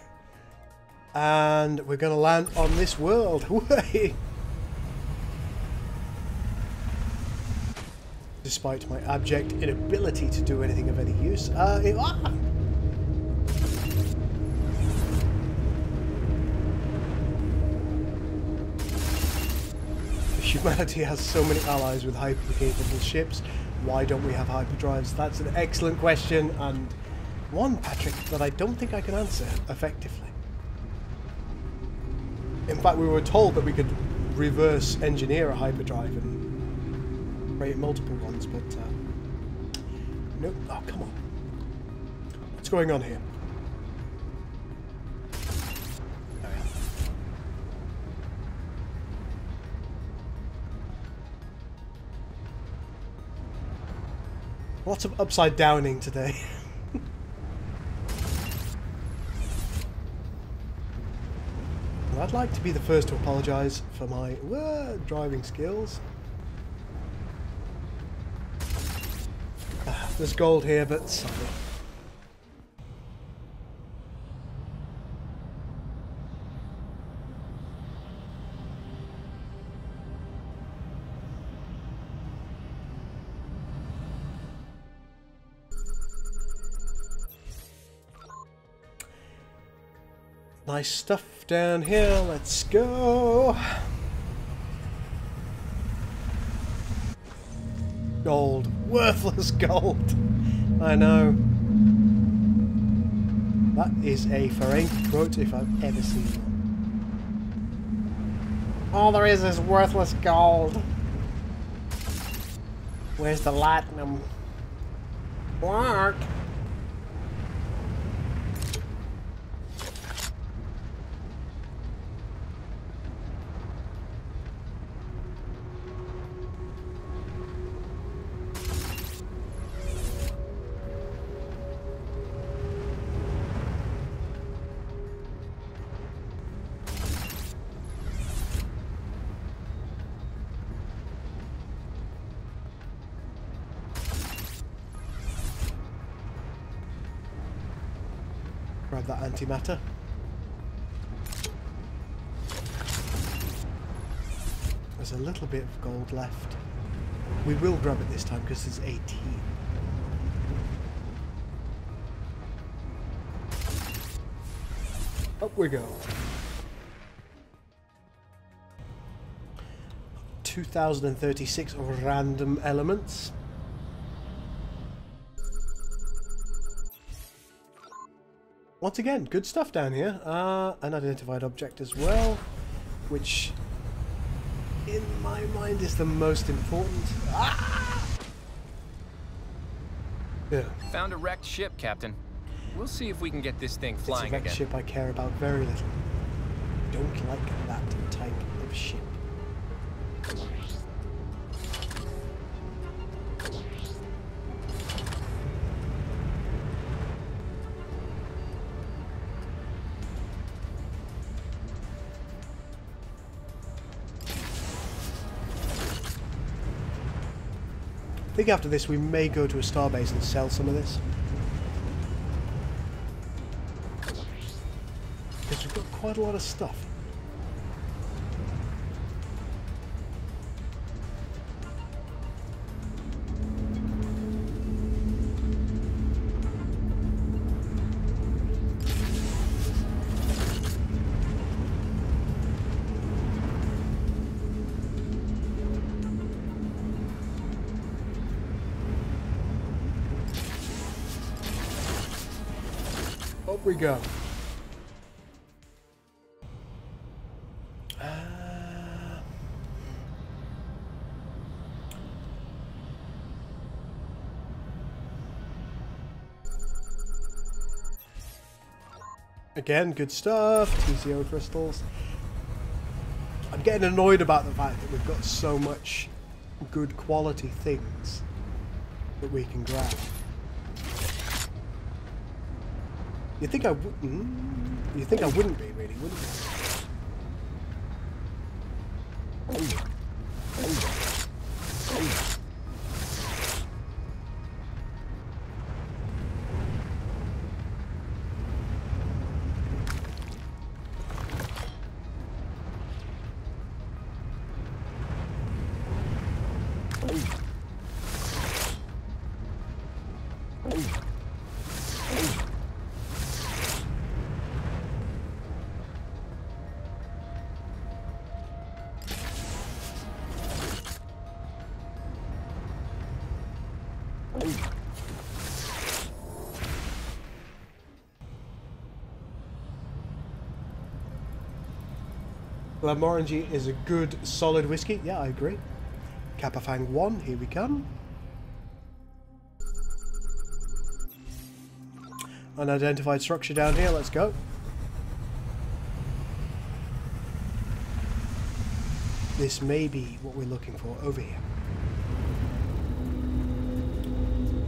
And we're going to land on this world. Despite my abject inability to do anything of any use. Humanity has so many allies with hyper-capable ships. Why don't we have hyperdrives? That's an excellent question, and one, Patrick, that I don't think I can answer effectively. In fact, we were told that we could reverse engineer a hyperdrive and create multiple ones, but nope. Oh, come on. What's going on here? There we are. Lots of upside downing today. I'd like to be the first to apologise for my driving skills. There's gold here, but sorry. Nice stuff down here, let's go! Gold. Worthless gold! I know. That is a Ferengi quote if I've ever seen one. All there is worthless gold. Where's the platinum? Quark! Grab that antimatter. There's a little bit of gold left. We will grab it this time because there's 18. Up we go. 2036 random elements. Once again, good stuff down here. Unidentified object as well, which in my mind is the most important. Yeah. Found a wrecked ship, Captain. We'll see if we can get this thing flying again. It's a wrecked ship I care about very little. Don't like that type of ship. I think after this we may go to a starbase and sell some of this. Because we've got quite a lot of stuff. Up we go. Again, good stuff. TCO crystals. I'm getting annoyed about the fact that we've got so much good quality things that we can grab. You think I wouldn't? You think I wouldn't be, really, wouldn't you? Glenmorangie is a good, solid whiskey. Yeah, I agree. Capafang 1, here we come. Unidentified structure down here, let's go. This may be what we're looking for over here.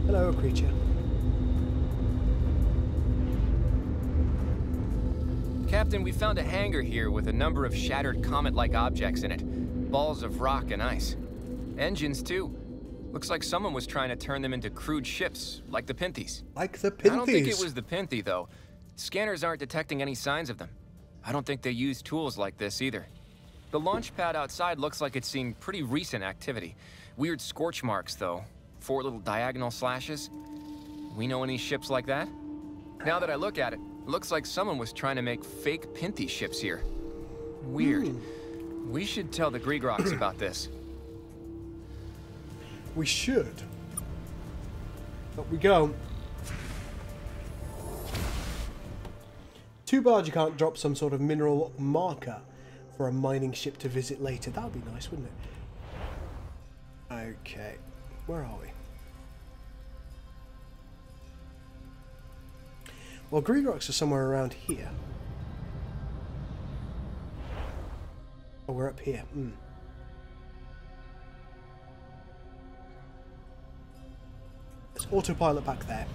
Hello, creature. Captain, we found a hangar here with a number of shattered comet-like objects in it. Balls of rock and ice. Engines, too. Looks like someone was trying to turn them into crude ships, like the Pinthies. Like the Pinthies? I don't think it was the Pinthie, though. Scanners aren't detecting any signs of them. I don't think they use tools like this, either. The launch pad outside looks like it's seen pretty recent activity. Weird scorch marks, though. 4 little diagonal slashes. We know any ships like that? Now that I look at it, it looks like someone was trying to make fake Pinthie ships here. Weird. We should tell the Gregroks about this. We should. But we go. Too bad you can't drop some sort of mineral marker for a mining ship to visit later. That would be nice, wouldn't it? Okay. Where are we? Well, Gregroks are somewhere around here. Oh, we're up here. Let's autopilot back there.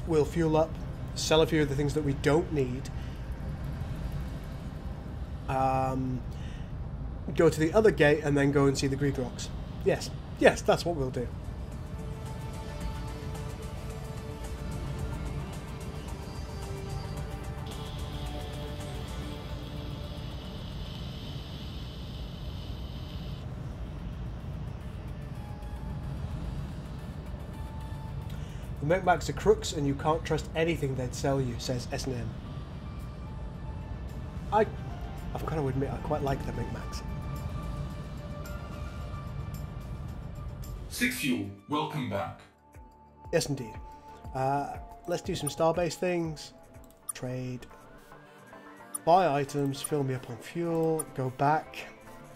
We'll fuel up, sell a few of the things that we don't need. Go to the other gate and then go and see the Gregroks. Yes, yes, that's what we'll do. The Mechmacs are crooks and you can't trust anything they'd sell you, says S&M. I've got to admit, I quite like the Mechmacs. 6 Fuel, welcome back. Yes, indeed. Let's do some starbase things. Trade. Buy items, fill me up on fuel, go back,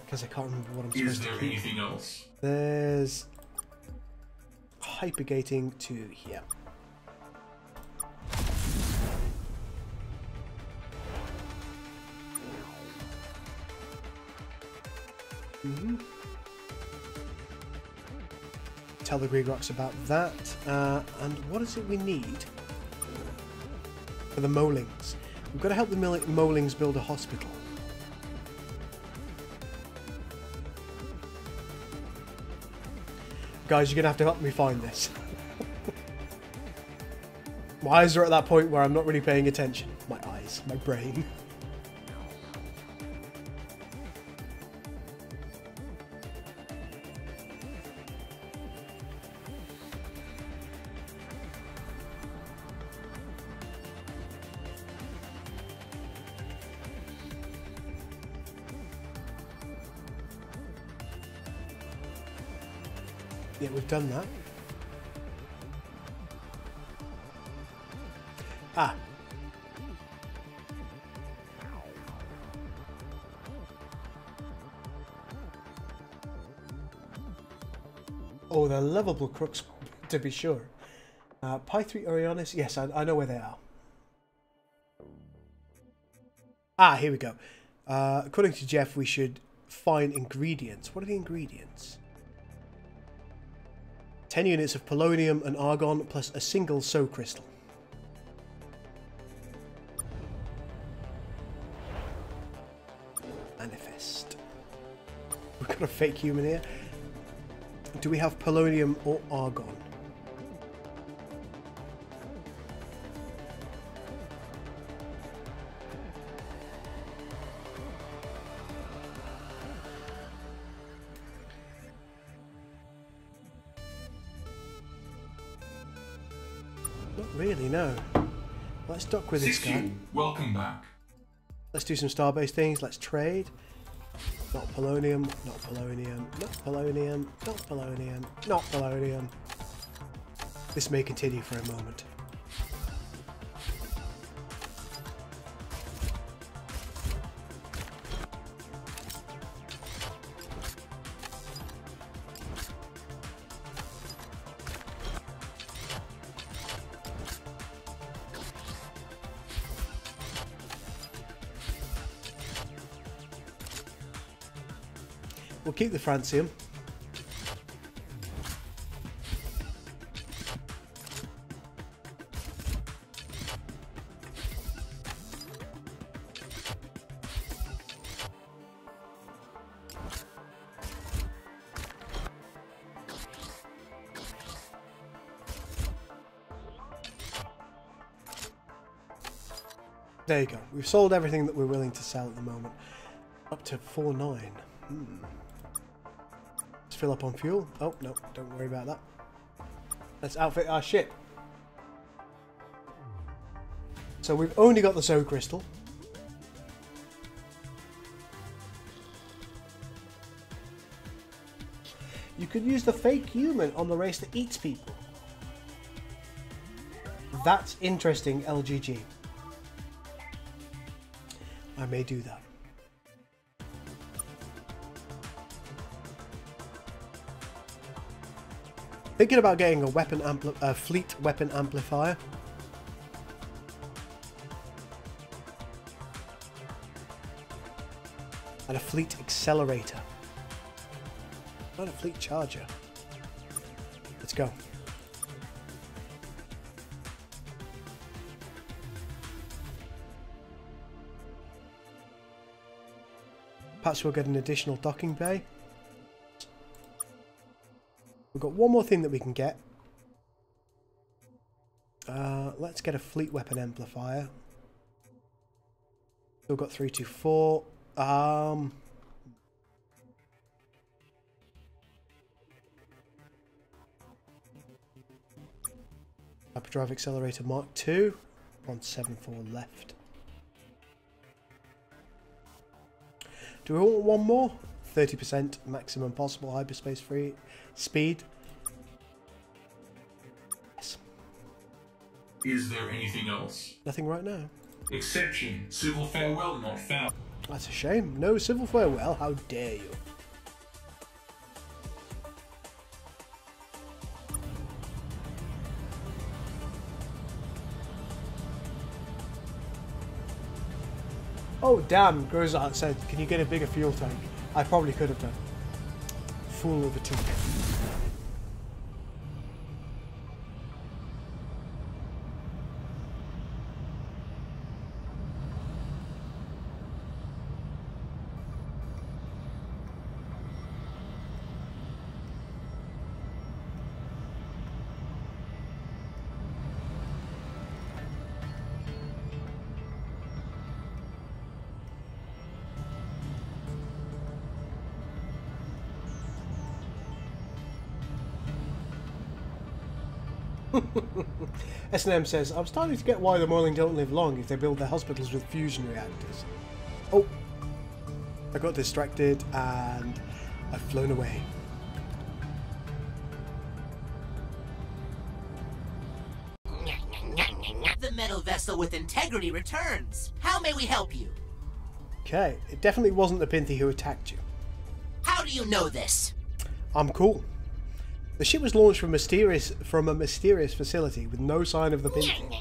because I can't remember what I'm supposed to do. Is there anything else? There's hypergating to here. Tell the Gregroks about that. And what is it we need for the Molings? We've got to help the Molings build a hospital. Guys, you're going to have to help me find this. My eyes are at that point where I'm not really paying attention. My eyes, my brain. Yeah, we've done that. Ah. Oh, they're lovable crooks, to be sure. Pi 3 Orionis, yes, I know where they are. Ah, here we go. According to Jeff, we should find ingredients. What are the ingredients? 10 units of polonium and argon plus a single sow crystal. Manifest. We've got a fake human here. Do we have polonium or argon? Really, no. Let's dock with this guy. Welcome back. Let's do some starbase things. Let's trade. Not polonium, not polonium, not polonium, not polonium, not polonium. This may continue for a moment. We'll keep the francium. There you go. We've sold everything that we're willing to sell at the moment. Up to 4.9. Let's fill up on fuel. Oh, no, don't worry about that. Let's outfit our ship. So we've only got the Soul Crystal. You could use the fake human on the race that eats people. That's interesting, LGG. I may do that. Thinking about getting a fleet weapon amplifier. And a fleet accelerator. Not a fleet charger. Let's go. Perhaps we'll get an additional docking bay. We've got one more thing that we can get. Let's get a fleet weapon amplifier. Still got 324. Hyperdrive Accelerator Mark II. 174 left. Do we want one more? 30% maximum possible hyperspace free speed. Yes. Is there anything else? Nothing right now. Exception. Civil farewell not found. That's a shame. No civil farewell. How dare you? Oh damn, Grozart said, can you get a bigger fuel tank? I probably could have done. Fool of a took. S&M says, I'm starting to get why the Morling don't live long if they build their hospitals with fusion reactors. Oh, I got distracted and I've flown away. The metal vessel with integrity returns. How may we help you? Okay, it definitely wasn't the Pinthy who attacked you. How do you know this? I'm cool. The ship was launched from a mysterious facility with no sign of the Pinthy.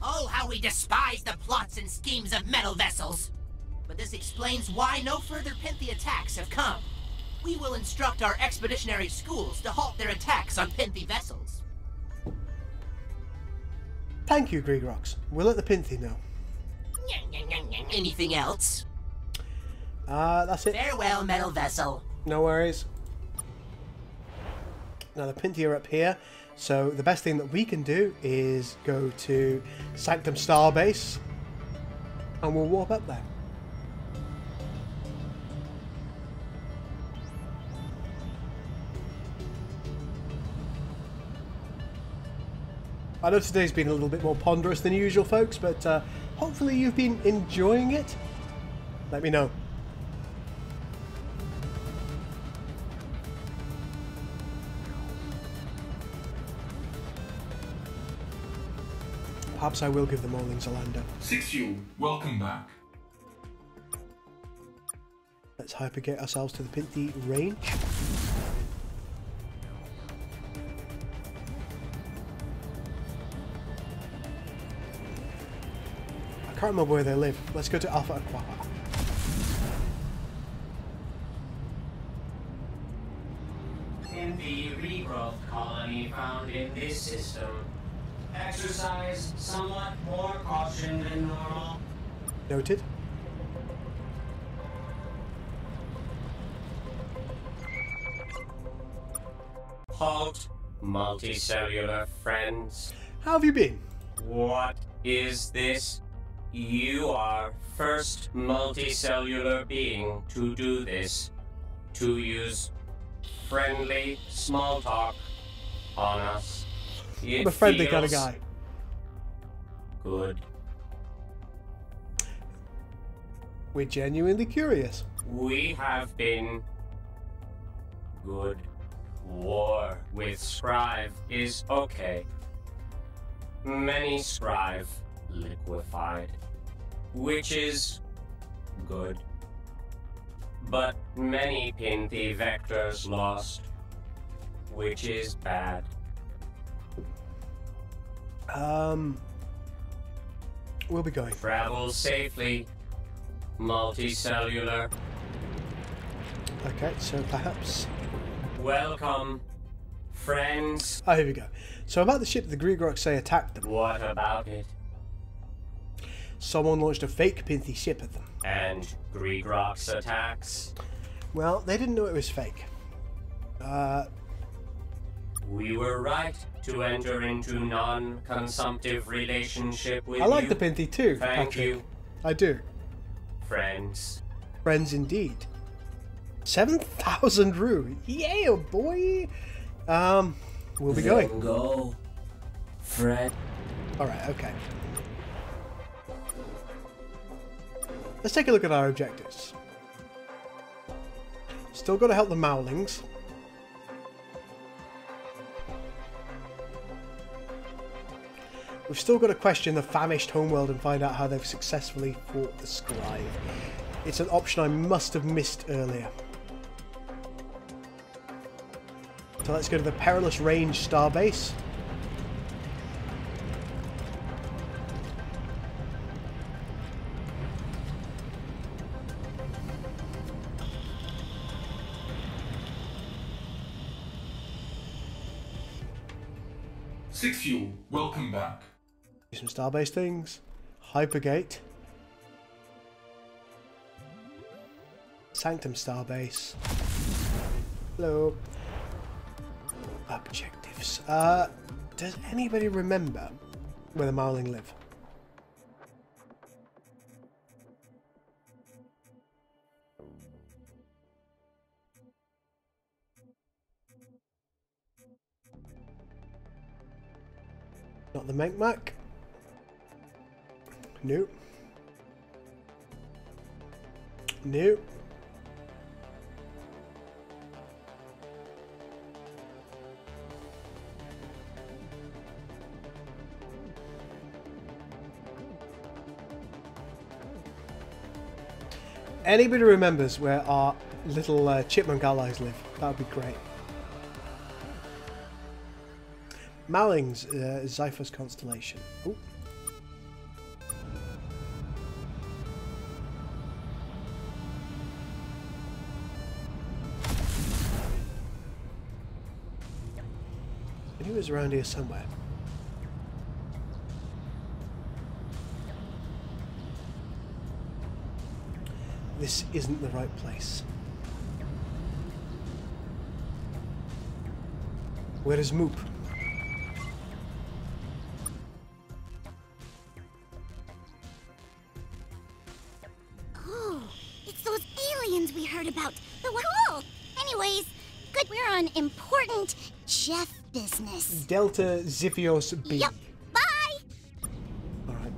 Oh, how we despise the plots and schemes of metal vessels! But this explains why no further Pinthy attacks have come. We will instruct our expeditionary schools to halt their attacks on Pinthy vessels. Thank you, Gregrox. We'll let the Pinthy know. Anything else? That's it. Farewell, metal vessel. No worries. Now the Pinthy are up here, so the best thing that we can do is go to Sanctum Starbase and we'll warp up there. I know today's been a little bit more ponderous than usual, folks, but hopefully you've been enjoying it. Let me know. Perhaps I will give the Morlings a lander. 6 Fuel, welcome back. Let's hypergate ourselves to the Pinthy range. I can't remember where they live. Let's go to Alpha Aqua. colony found in this system. Exercise somewhat more caution than normal. Noted. Halt, multicellular friends. How have you been? What is this? You are first multicellular being to do this. To use friendly small talk on us. I'm a friendly kind of feels guy. Good. We're genuinely curious. We have been good. War with Scrive is okay. Many Scrive liquefied, which is good. But many Pinthi vectors lost, which is bad. We'll be going. Travel safely, multicellular. Okay, so perhaps... Welcome, friends. Oh, here we go. So about the ship the Gregrock say attacked them. What about it? Someone launched a fake Pinthi ship at them. And Gregrock's attacks? Well, they didn't know it was fake. We were right to enter into non-consumptive relationship with you. I like the Pinthi too, Thank Patrick. you, I do. friends. Friends indeed. 7,000 rue. Yeah, boy. We'll be going. Then go, Fred. Alright, okay. Let's take a look at our objectives. Still got to help the Mowlings. We've still got to question the famished homeworld and find out how they've successfully fought the Scribe. It's an option I must have missed earlier. So let's go to the Perilous Range Starbase. Six Fuel, welcome back. Do some Starbase things. Hypergate. Sanctum Starbase. Hello. Objectives. Does anybody remember where the Mowling live? Not the Menkmak? Nope. Nope. Anybody remembers where our little chipmunk allies live? That would be great. Mowlings, Xiphos constellation. Ooh. I knew it was around here somewhere. This isn't the right place. Where is Moop? Oh, it's those aliens we heard about. Cool. Anyways, good. We're on important chef business. Delta Ziphios B. Yep. Bye. Alright.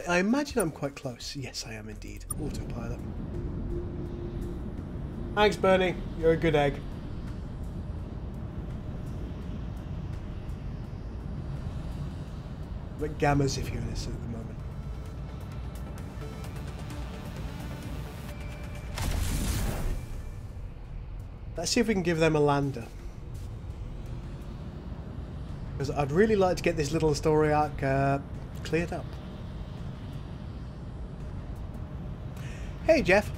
I imagine I'm quite close. Yes, I am indeed. Autopilot. Thanks, Bernie. You're a good egg. But Gamma Ziphios at the moment. Let's see if we can give them a lander. Because I'd really like to get this little story arc cleared up. Hey, Jeff.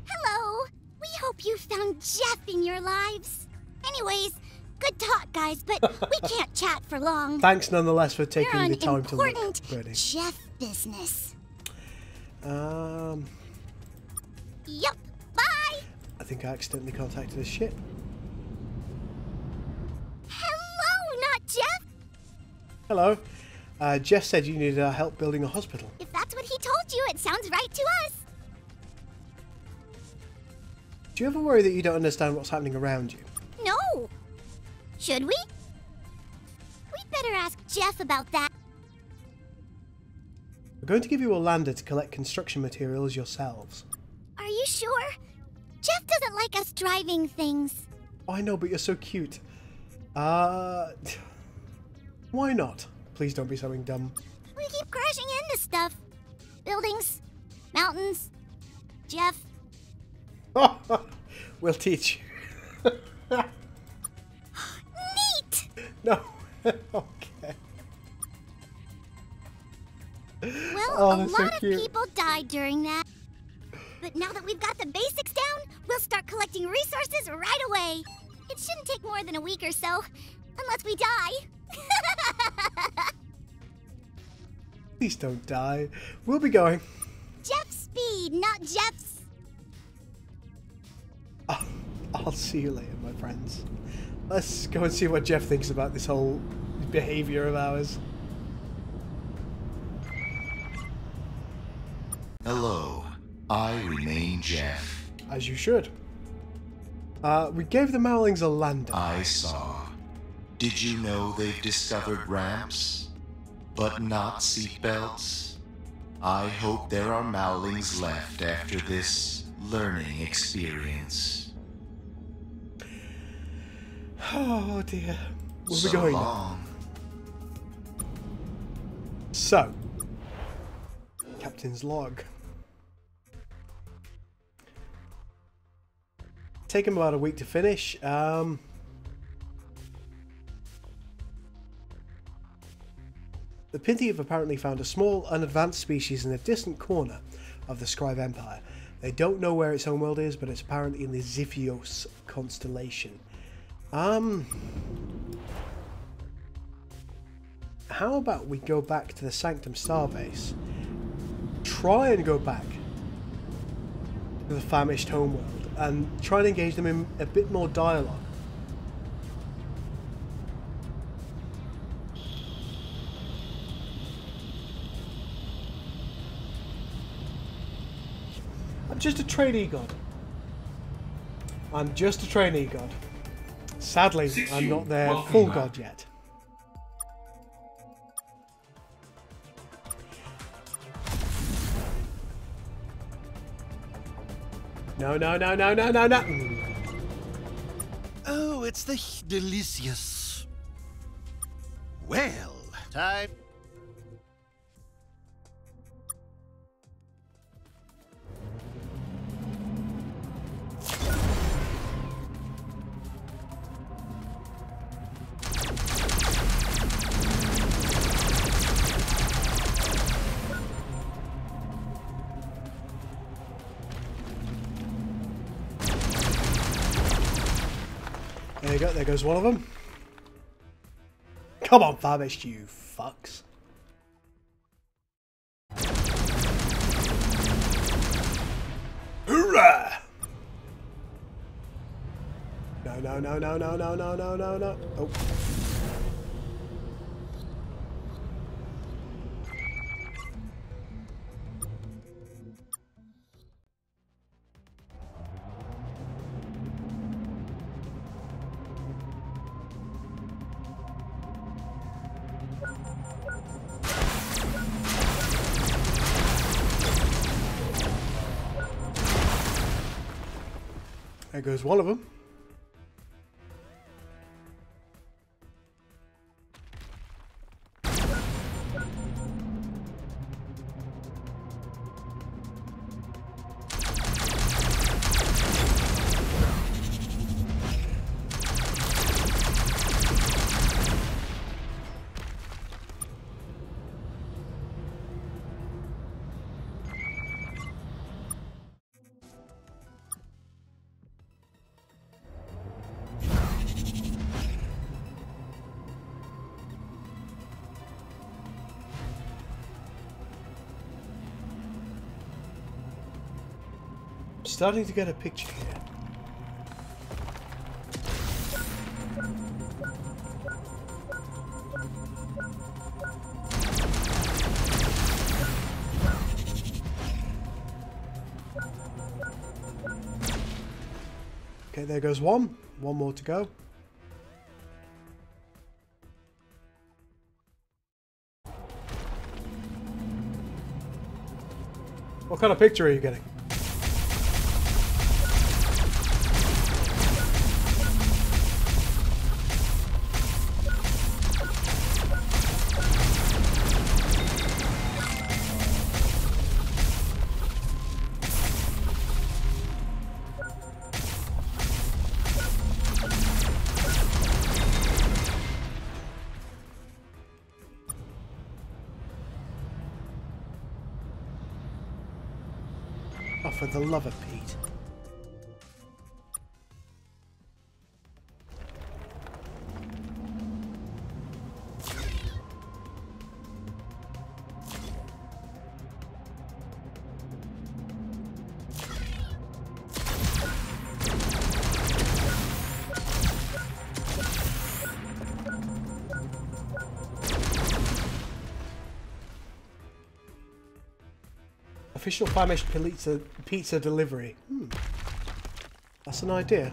Hello. We hope you found Jeff in your lives. Anyways, good talk, guys, but we can't chat for long. Thanks nonetheless for taking We're on the time to look, important Birdie. Jeff business. Yep. Bye. I think I accidentally contacted a ship. Hello, not Jeff. Hello. Jeff said you needed our help building a hospital. If that's what he told you, it sounds right to us. Do you ever worry that you don't understand what's happening around you? No. Should we? We'd better ask Jeff about that. We're going to give you a lander to collect construction materials yourselves. Are you sure? Jeff doesn't like us driving things. I know, but you're so cute. Why not? Please don't be something dumb. We keep crashing into stuff. Buildings, mountains, Jeff. We'll teach you. Neat! No. Okay. Well, a lot of people died during that. But now that we've got the basics down, we'll start collecting resources right away. It shouldn't take more than a week or so, unless we die. Please don't die. We'll be going. Jeff's speed, not Jeff's. I'll see you later, my friends. Let's go and see what Jeff thinks about this whole behavior of ours. Hello, I remain Jeff. As you should. We gave the Mowlings a lander. I saw. Did you know they've discovered ramps, but not seatbelts? I hope there are Mowlings left after this learning experience. Oh dear. We'll so be going long. now. So, Captain's log. Take him about a week to finish. The Pinti have apparently found a small, unadvanced species in a distant corner of the Scribe Empire. They don't know where its homeworld is, but it's apparently in the Ziphios constellation. How about we go back to the Sanctum Starbase, try and go back to the famished homeworld, and try and engage them in a bit more dialogue. I'm just a trainee god. I'm just a trainee god. Sadly, I'm not their full god yet. No, no, no, no, no, no, no. Oh, it's the delicious. Well, time. There you go, there goes one of them. Come on, famished, you fucks. Hoorah! No, no, no, no, no, no, no, no, no, no. Oh. There goes one of them. Starting to get a picture here. Okay, there goes one. One more to go. What kind of picture are you getting? Oh, for the love of Pete. Official famished pizza delivery. That's an idea.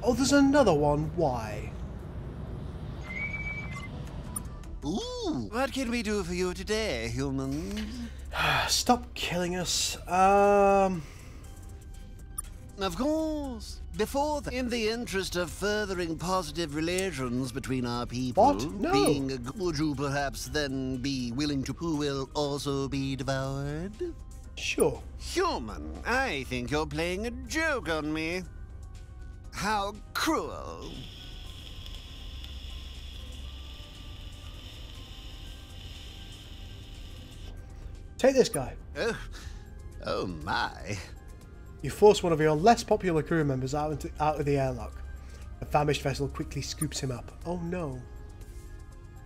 Oh, there's another one. Why? Ooh, what can we do for you today, humans? Stop killing us. Of course. Before that, in the interest of furthering positive relations between our people, What? No. would you perhaps then be willing to who will also be devoured? Sure. Human, I think you're playing a joke on me. How cruel. Take this guy. Oh my. You force one of your less popular crew members out of the airlock. The famished vessel quickly scoops him up. Oh no.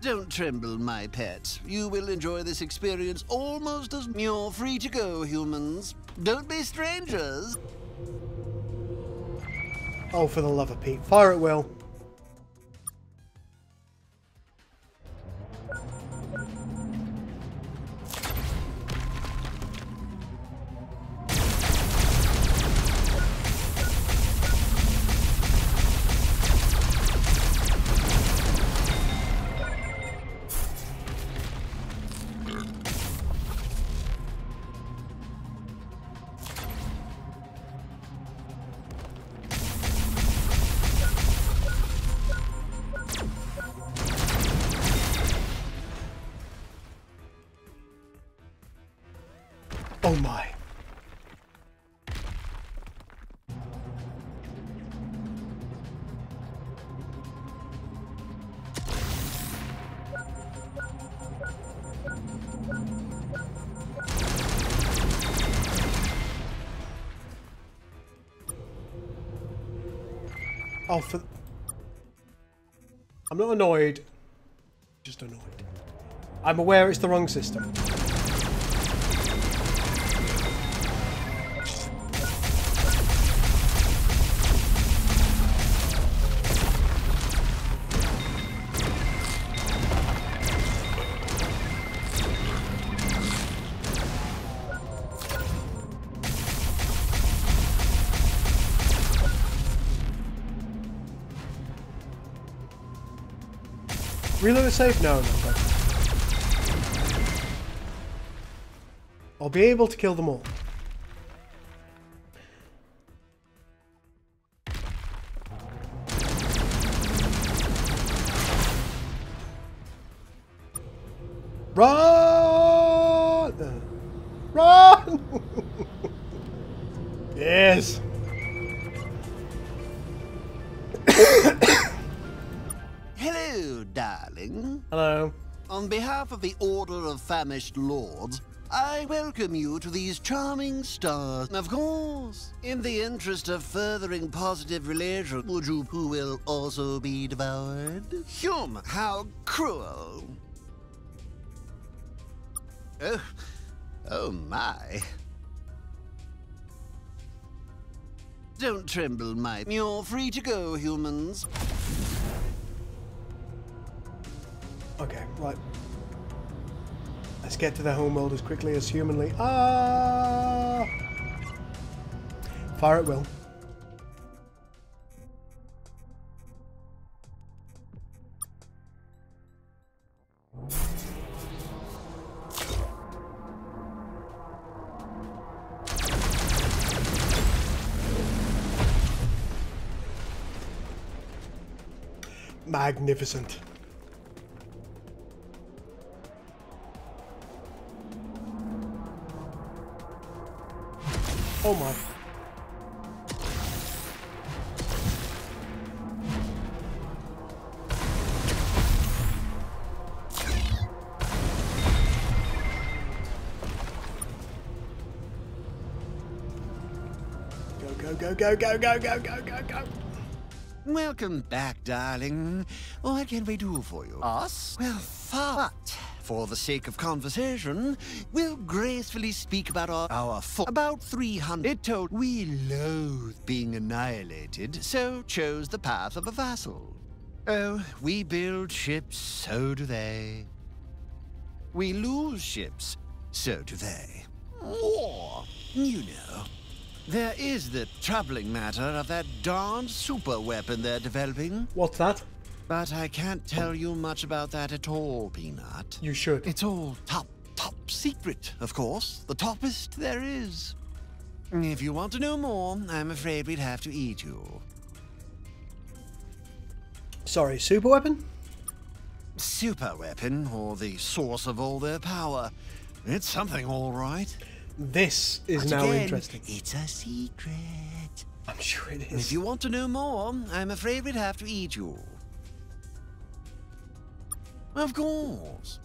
Don't tremble, my pet. You will enjoy this experience almost as you're free to go, humans. Don't be strangers. Oh, for the love of Pete. Fire at will. Oh my. Oh, I'm not annoyed. Just annoyed. I'm aware it's the wrong system. Reload safe? No, no, no. I'll be able to kill them all. Run! Run! Yes! Hello, darling. Hello. On behalf of the Order of Famished Lords, I welcome you to these charming stars. Of course, in the interest of furthering positive relations, would you who will also be devoured? How cruel. Oh my. Don't tremble, You're free to go, humans. Okay, right. Let's get to the homeworld as quickly as humanly. Fire at will. Magnificent. Oh my. Go. Welcome back, darling. What can we do for you? Us? Well, but for the sake of conversation, we'll gracefully speak about about 300. We loathe being annihilated, so chose the path of a vassal. Oh, we build ships, so do they. We lose ships, so do they. War, you know. There is the troubling matter of that darned super weapon they're developing. What's that? But I can't tell you much about that at all, Peanut. You should. It's all top secret, of course. The toppest there is. If you want to know more, I'm afraid we'd have to eat you. Sorry, super weapon? Super weapon, or the source of all their power. It's something, all right. This is But now again, interesting. It's a secret. I'm sure it If is. you want to know more, I'm afraid we'd have to eat you. Of course.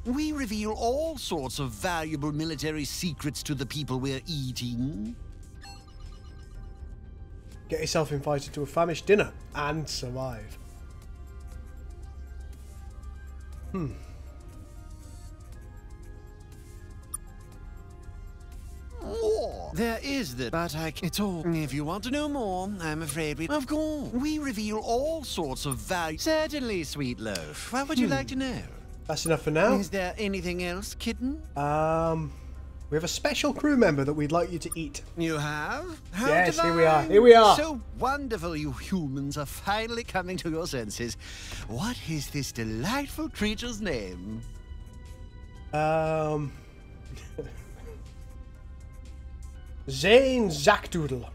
We reveal all sorts of valuable military secrets to the people we're eating. Get yourself invited to a famished dinner and survive. War. There is the... But it's all... If you want to know more, I'm afraid we... Of course. We reveal all sorts of value... Certainly, sweet loaf. What would you like to know? That's enough for now. Is there anything else, kitten? We have a special crew member that we'd like you to eat. You have? How Yes, here we divine. are. Here we are. So wonderful you humans are finally coming to your senses. What is this delightful creature's name? Zane Zakdoodle.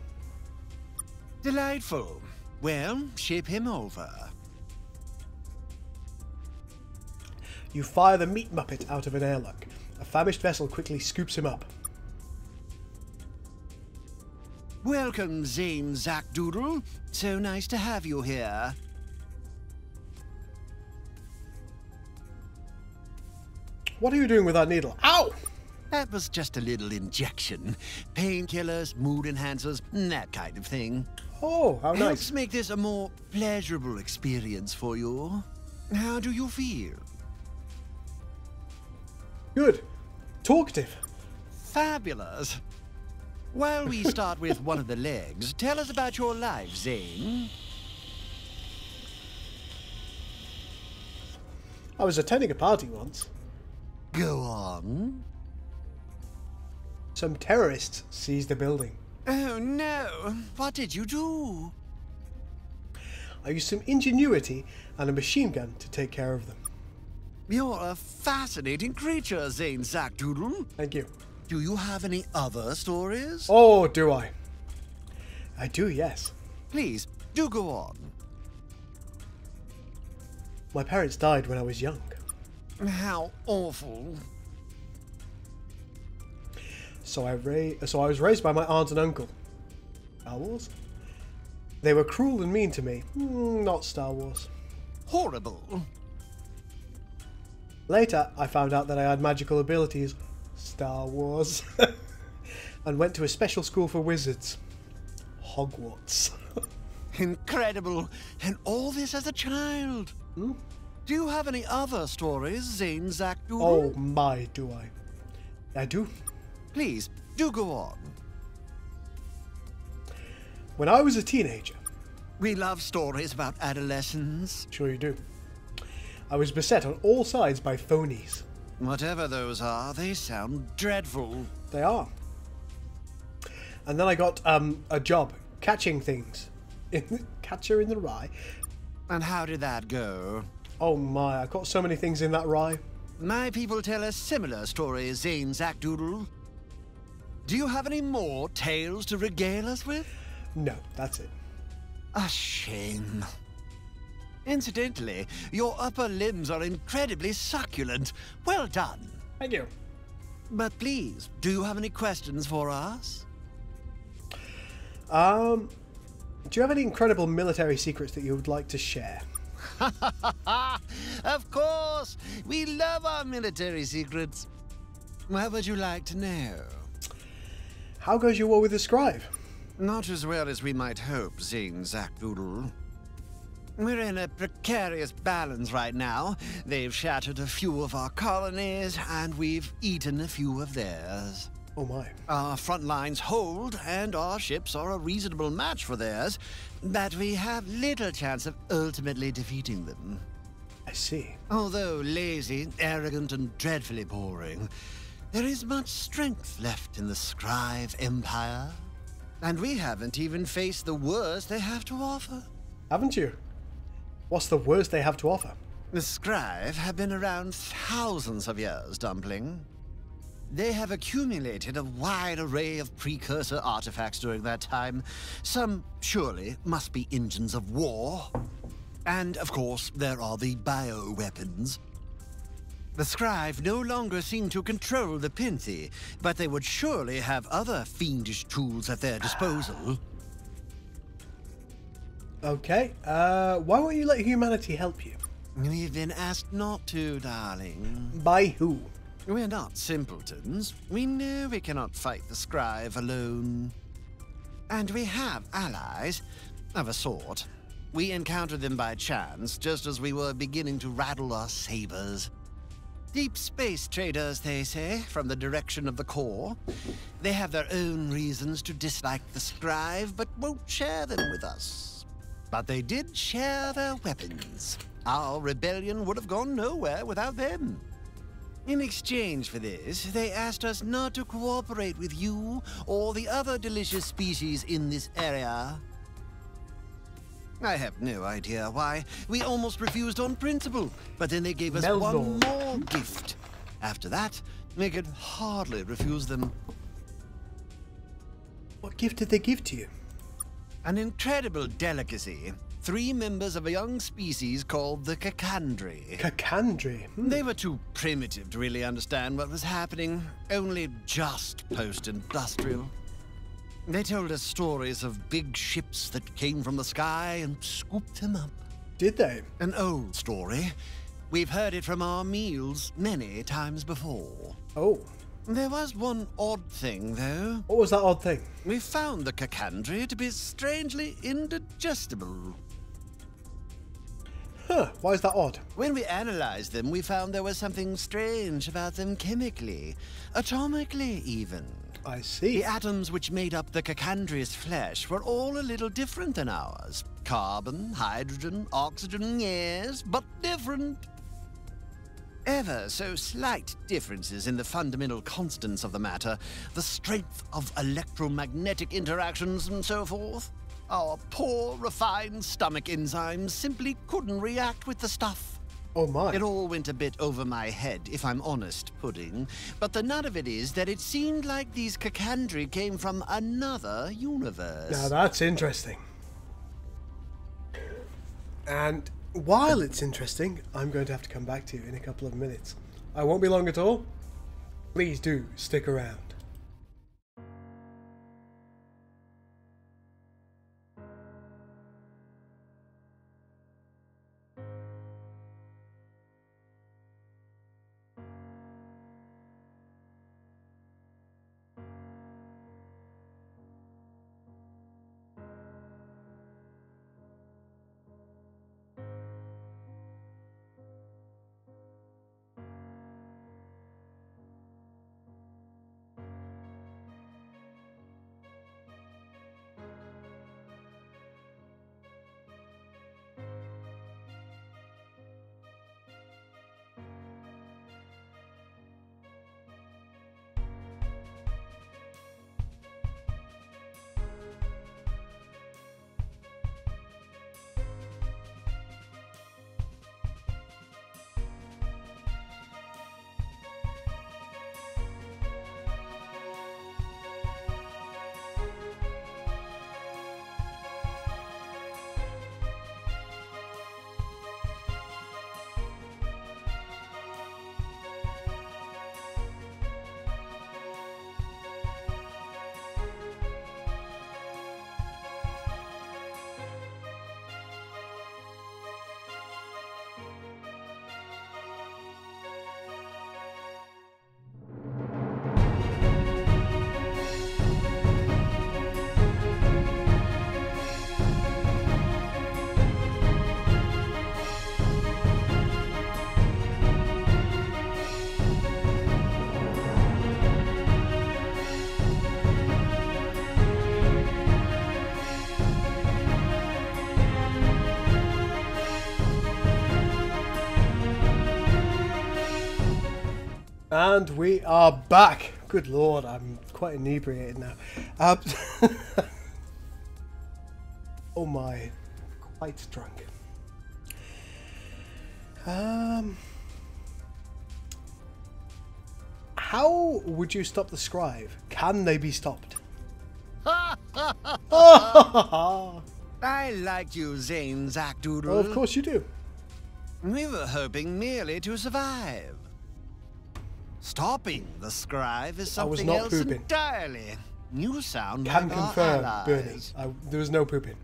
Delightful. Well, ship him over. You fire the meat muppet out of an airlock. A famished vessel quickly scoops him up. Welcome, Zane Zakdoodle. So nice to have you here. What are you doing with that needle? Ow! That was just a little injection. Painkillers, mood enhancers, that kind of thing. Oh, how nice. Helps make this a more pleasurable experience for you. How do you feel? Good. Talkative. Fabulous. While we start with one of the legs, tell us about your life, Zane. I was attending a party once. Go on. Some terrorists seized the building. Oh no! What did you do? I used some ingenuity and a machine gun to take care of them. You're a fascinating creature, Zane Zakdoodle. Thank you. Do you have any other stories? Oh, do I? I do, yes. Please, do go on. My parents died when I was young. How awful. So I was raised by my aunt and uncle. Star Wars? They were cruel and mean to me. Not Star Wars. Horrible. Later, I found out that I had magical abilities, Star Wars, and went to a special school for wizards, Hogwarts. Incredible! And all this as a child! Hmm? Do you have any other stories, Zane Zakdoodle? Oh my, do I. I do. Please, do go on. When I was a teenager... We love stories about adolescence. Sure you do. I was beset on all sides by phonies. Whatever those are, they sound dreadful. They are. And then I got a job catching things. Catcher in the Rye. And how did that go? Oh my, I caught so many things in that rye. My people tell a similar story, Zane Zakdoodle. Do you have any more tales to regale us with? No, that's it. A shame. Incidentally, your upper limbs are incredibly succulent. Well done. Thank you. But please, do you have any questions for us? Do you have any incredible military secrets that you would like to share? Of course! We love our military secrets. What would you like to know? How goes your war with the scribe? Not as well as we might hope, Zane Zakdoodle. We're in a precarious balance right now. They've shattered a few of our colonies, and we've eaten a few of theirs. Oh my. Our front lines hold, and our ships are a reasonable match for theirs, but we have little chance of ultimately defeating them. I see. Although lazy, arrogant, and dreadfully boring, there is much strength left in the Scribe Empire. And we haven't even faced the worst they have to offer. Haven't you? What's the worst they have to offer? The Scribe have been around thousands of years, Dumpling. They have accumulated a wide array of precursor artifacts during that time. Some, surely, must be engines of war. And, of course, there are the bioweapons. The Scribe no longer seem to control the Pinthy, but they would surely have other fiendish tools at their disposal. Okay, why won't you let humanity help you? We've been asked not to, darling. By who? We're not simpletons. We know we cannot fight the Scribe alone. And we have allies, of a sort. We encountered them by chance, just as we were beginning to rattle our sabers. Deep space traders, they say, from the direction of the core. They have their own reasons to dislike the Scribe, but won't share them with us. But they did share their weapons. Our rebellion would have gone nowhere without them. In exchange for this, they asked us not to cooperate with you or the other delicious species in this area. I have no idea why. We almost refused on principle, but then they gave us one more gift. After that, we could hardly refuse them. What gift did they give to you? An incredible delicacy. 3 members of a young species called the Cacandri. Cacandri? They were too primitive to really understand what was happening, only just post-industrial. They told us stories of big ships that came from the sky and scooped them up. Did they? An old story. We've heard it from our meals many times before. Oh. There was one odd thing, though. What was that odd thing? We found the Cacandri to be strangely indigestible. Huh, why is that odd? When we analyzed them, we found there was something strange about them chemically, atomically even. I see. The atoms which made up the Cacandri's flesh were all a little different than ours. Carbon, hydrogen, oxygen, yes, but different. Ever so slight differences in the fundamental constants of the matter, the strength of electromagnetic interactions and so forth. Our poor, refined stomach enzymes simply couldn't react with the stuff. Oh my. It all went a bit over my head, if I'm honest, Pudding. But the nut of it is that it seemed like these Cacandri came from another universe. Now that's interesting. And while it's interesting, I'm going to have to come back to you in a couple of minutes. I won't be long at all. Please do stick around. And we are back. Good lord, I'm quite inebriated now. Oh my, quite drunk. How would you stop the scribe? Can they be stopped? I like you, Zane Zackdoodle. Oh, of course you do. We were hoping merely to survive. Stopping the scribe is something else pooping. entirely. You sound Can like confirm, our Bernie. allies. There was no pooping.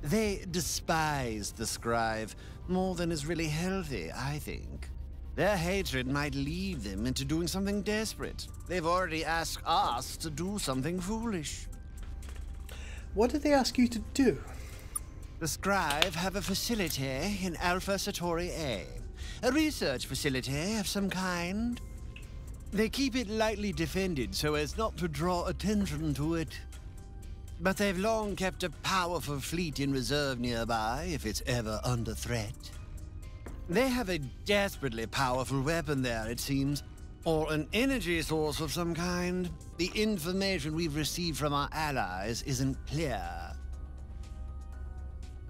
They despise the scribe more than is really healthy, I think. Their hatred might lead them into doing something desperate. They've already asked us to do something foolish. What did they ask you to do? The scribe have a facility in Alpha Centauri A. A research facility of some kind. They keep it lightly defended so as not to draw attention to it. But they've long kept a powerful fleet in reserve nearby if it's ever under threat. They have a desperately powerful weapon there, it seems. Or an energy source of some kind. The information we've received from our allies isn't clear.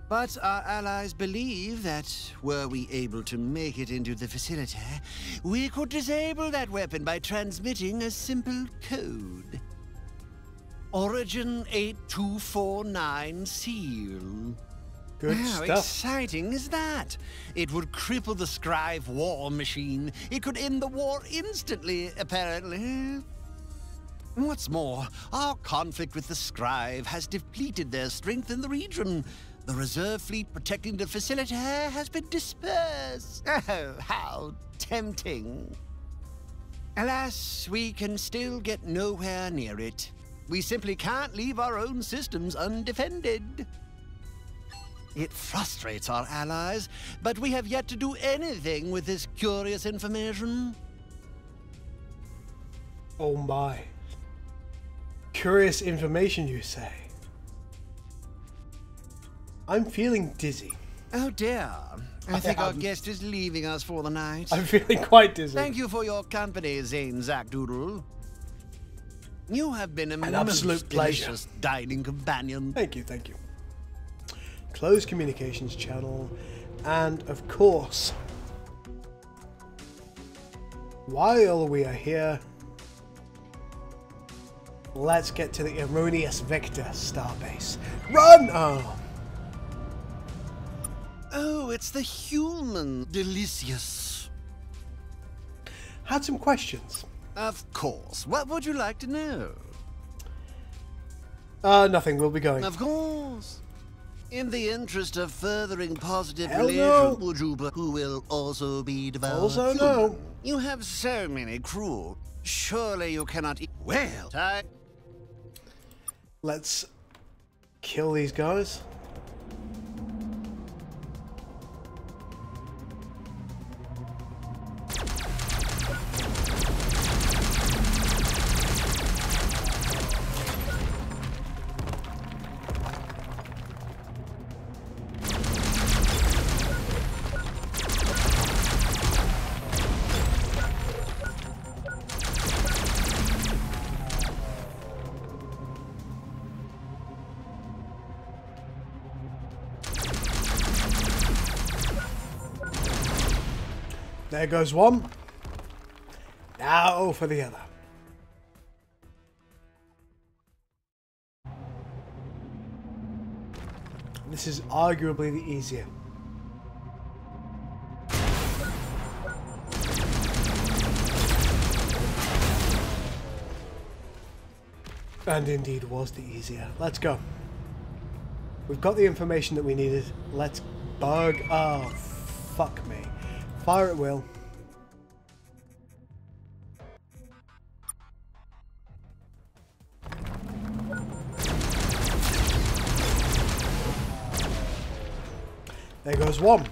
But our allies believe that, were we able to make it into the facility, we could disable that weapon by transmitting a simple code. Origin 8249 seal. Good How stuff. exciting is that? It would cripple the scribe war machine. It could end the war instantly, apparently. What's more, our conflict with the scribe has depleted their strength in the region. The reserve fleet protecting the facility has been dispersed. Oh, how tempting. Alas, we can still get nowhere near it. We simply can't leave our own systems undefended. It frustrates our allies, but we have yet to do anything with this curious information. Oh my. Curious information, you say? I'm feeling dizzy. Oh dear. I think our guest is leaving us for the night. I'm feeling quite dizzy. Thank you for your company, Zane Zackdoodle. You have been An most absolute pleasure. delicious dining companion. Thank you, thank you. Closed communications channel, and of course, while we are here, let's get to the erroneous Vector starbase. Run! Oh. Oh, it's the human. Delicious. Had some questions. Of course. What would you like to know? Nothing. We'll be going. Of course. In the interest of furthering positive Hell relations, no. would you, who will also be devoured? Also no. You have so many crew. Surely you cannot eat. Well, Let's kill these guys. There goes one. Now for the other. This is arguably the easier. And indeed was the easier. Let's go. We've got the information that we needed. Let's bug. Oh, fuck me. Fire at will. There goes one.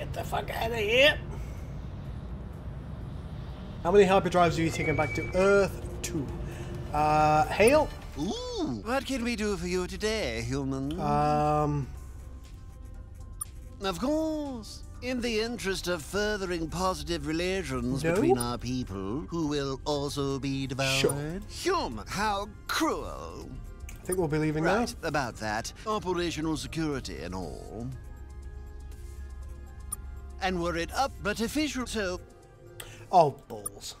Get the fuck out of here. How many hyperdrives are you taking back to Earth? 2. Hale? Ooh, what can we do for you today, human? Of course. In the interest of furthering positive relations between our people, who will also be devoured. Sure. Human, how cruel. I think we'll be leaving now. About that. Operational security and all. And were it up, but official, so... Oh, balls.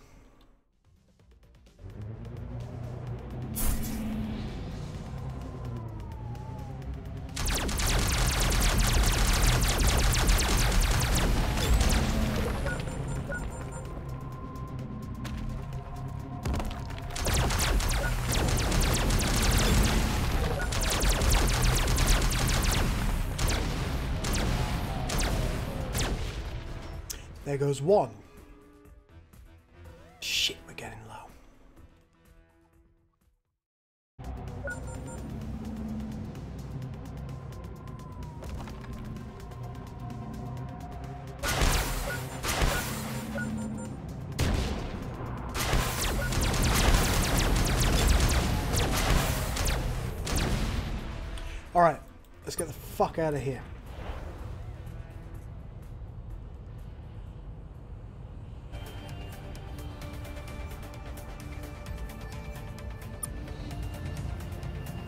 There goes 1. Shit, we're getting low. Alright, let's get the fuck out of here.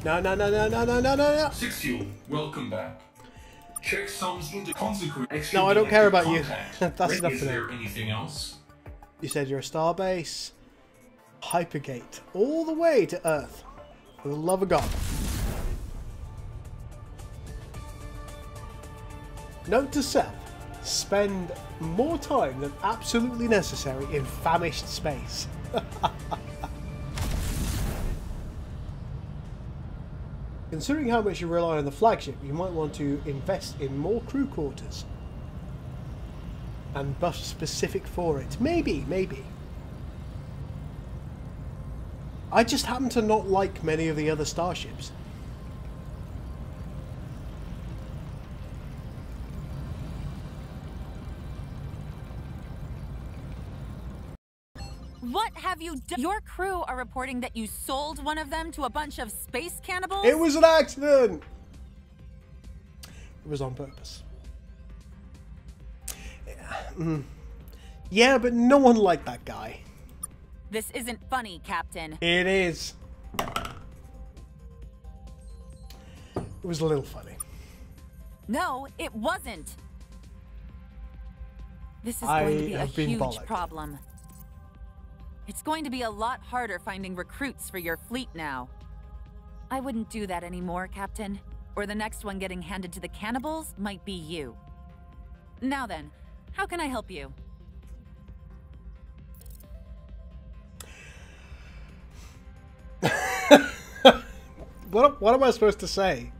No. 6 Fuel, welcome back. Check sums into consequence. No, I don't care about you. That's enough Is for now. there anything else? You said you're a starbase. Hypergate. All the way to Earth. For the love of God. Note to self. Spend more time than absolutely necessary in famished space. Considering how much you rely on the flagship, you might want to invest in more crew quarters. And buff specific for it. Maybe. I just happen to not like many of the other starships. What have you done? Your crew are reporting that you sold one of them to a bunch of space cannibals? It was an accident! It was on purpose. Yeah, but no one liked that guy. This isn't funny, Captain. It is. It was a little funny. No, it wasn't. This is going to be a huge bollocked. problem. It's going to be a lot harder finding recruits for your fleet now. I wouldn't do that anymore, Captain. Or the next one getting handed to the cannibals might be you. Now then, how can I help you? What am I supposed to say?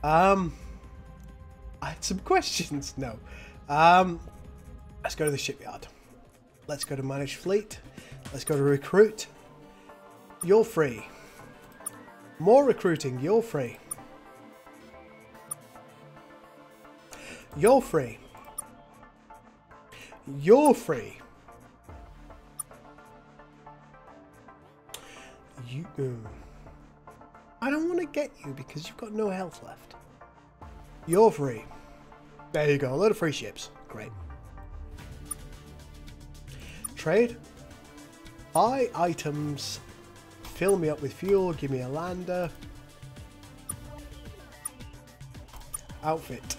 I had some questions. No. Let's go to the shipyard. Let's go to manage fleet. Let's go to recruit. You're free. More recruiting. You're free. You're free. You're free. I don't want to get you because you've got no health left. You're free. There you go. A load of free ships. Great. Trade. Buy items. Fill me up with fuel. Give me a lander. Outfit.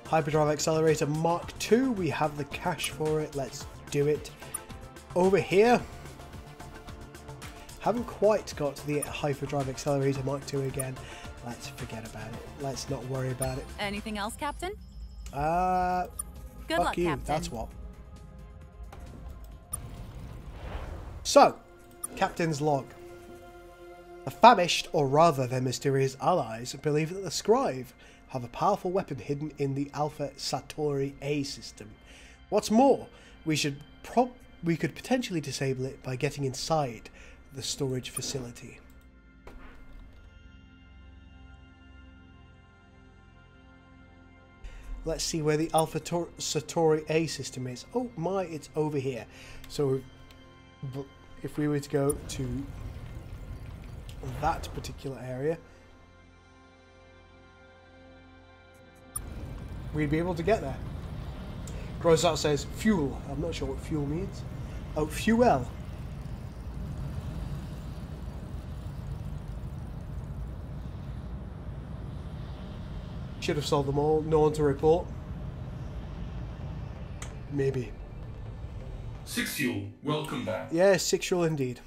Hyperdrive Accelerator Mark II. We have the cash for it. Let's do it. Over here. Haven't quite got to the Hyperdrive Accelerator Mark II again. Let's forget about it. Let's not worry about it. Anything else, Captain? Good fuck luck, you. Captain. That's what. So, Captain's log. The famished, or rather their mysterious allies, believe that the Scribe have a powerful weapon hidden in the Alpha Centauri A system. What's more, we should we could potentially disable it by getting inside the storage facility. Let's see where the Alpha Centauri A system is. Oh my, it's over here. So if we were to go to that particular area, we'd be able to get there. Grosat says fuel. I'm not sure what fuel means. Oh, fuel. Should have sold them all. No one to report. Maybe. 6 Fuel, welcome back. Yes, 6 Fuel indeed.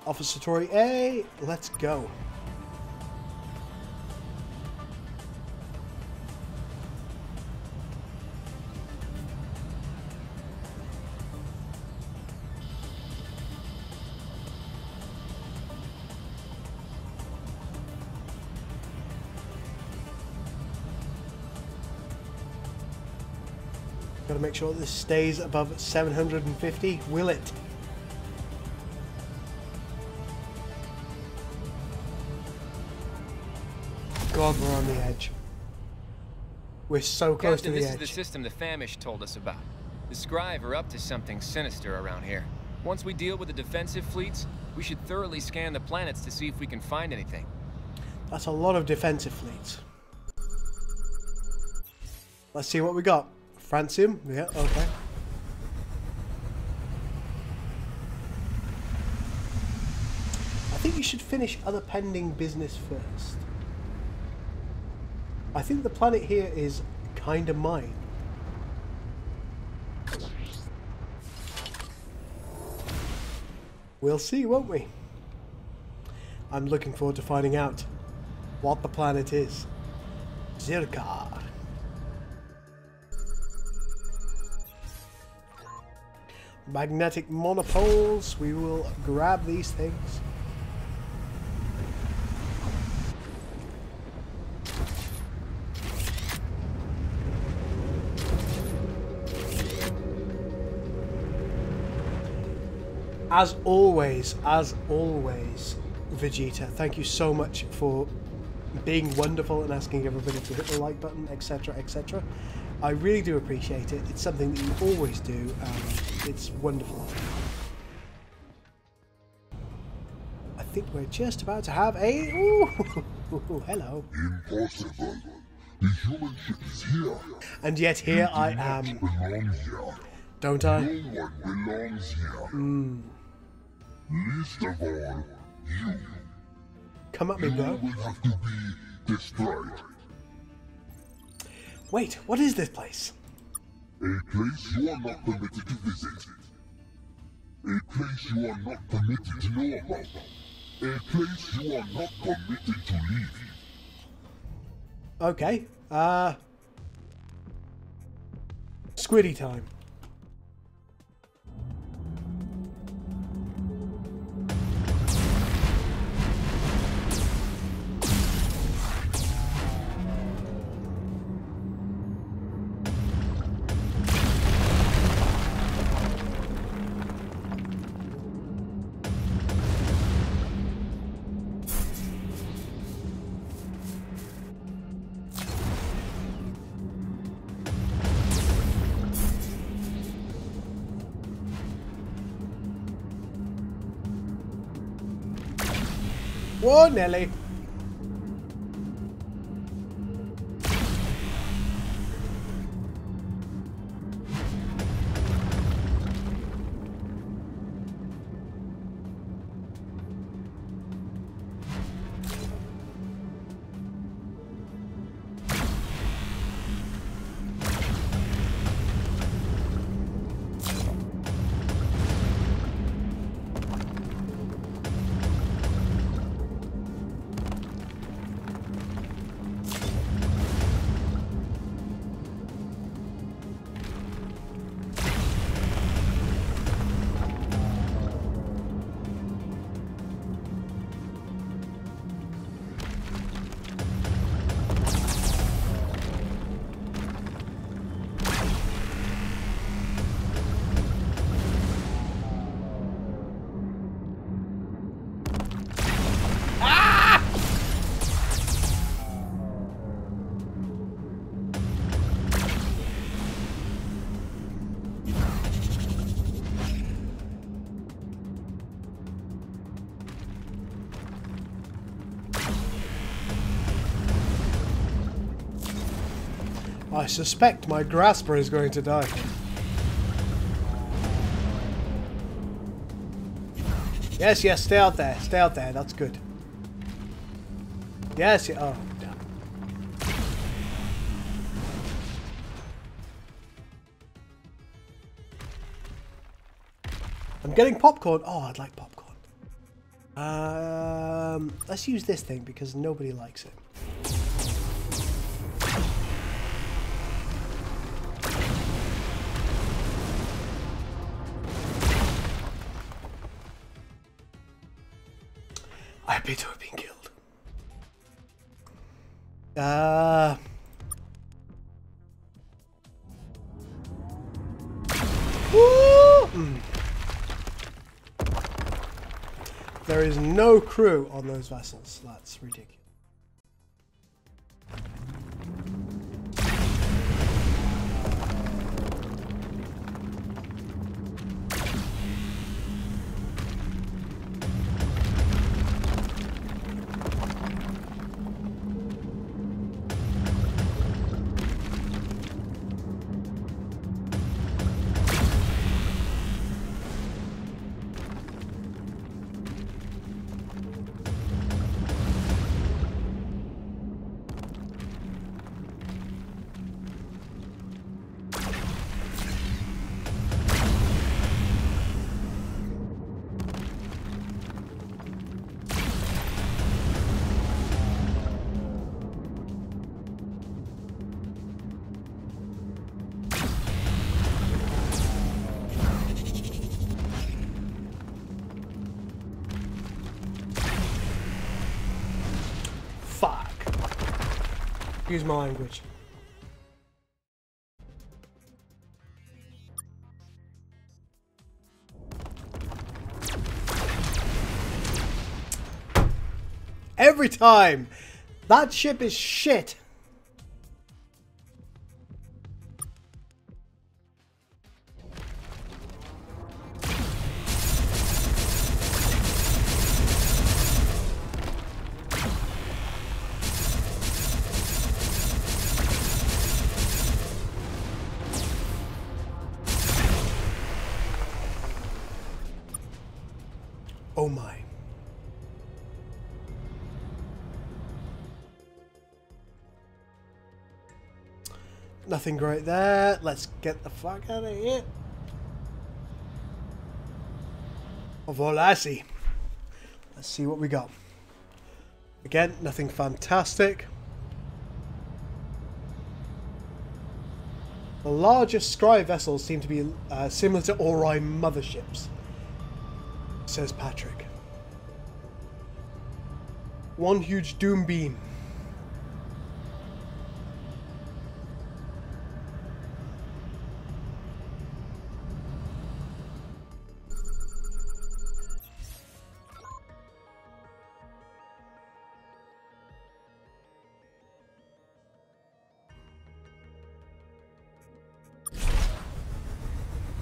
Alpha Centauri A, let's go. Got to make sure this stays above 750. Will it? God, we're on the edge. We're so close to the edge. This is the system the Famish told us about. The Scrive are up to something sinister around here. Once we deal with the defensive fleets, we should thoroughly scan the planets to see if we can find anything. That's a lot of defensive fleets. Let's see what we got. Francium? Yeah, okay. I think you should finish other pending business first. I think the planet here is kind of mine. We'll see, won't we? I'm looking forward to finding out what the planet is. Zirka. Magnetic monopoles. We will grab these things. As always, Vegeta, thank you so much for being wonderful and asking everybody to hit the like button, etc, etc. I really do appreciate it. It's something that you always do, and it's wonderful. I think we're just about to have a... Ooh, hello. Impossible. The human ship is here. And yet here I am. Don't I? No one belongs here. Least of all, you. Come at me, bro. You will have to be destroyed. Wait, what is this place? A place you are not permitted to visit. A place you are not permitted to know about. A place you are not permitted to leave. Okay, Squiddy time. Whoa, Nelly. I suspect my grasper is going to die. Yes, yes, stay out there. Stay out there. That's good. Yes, yeah. Oh, damn. I'm getting popcorn. Oh, I'd like popcorn. Let's use this thing because nobody likes it. I appear to have been killed. Woo! There is no crew on those vessels. That's ridiculous. Use my language. Every time! That ship is shit! Oh my. Nothing great there. Let's get the fuck out of here. Volassi. Let's see what we got. Again, nothing fantastic. The largest Scry vessels seem to be similar to Ori motherships, says Patrick. One huge doom beam.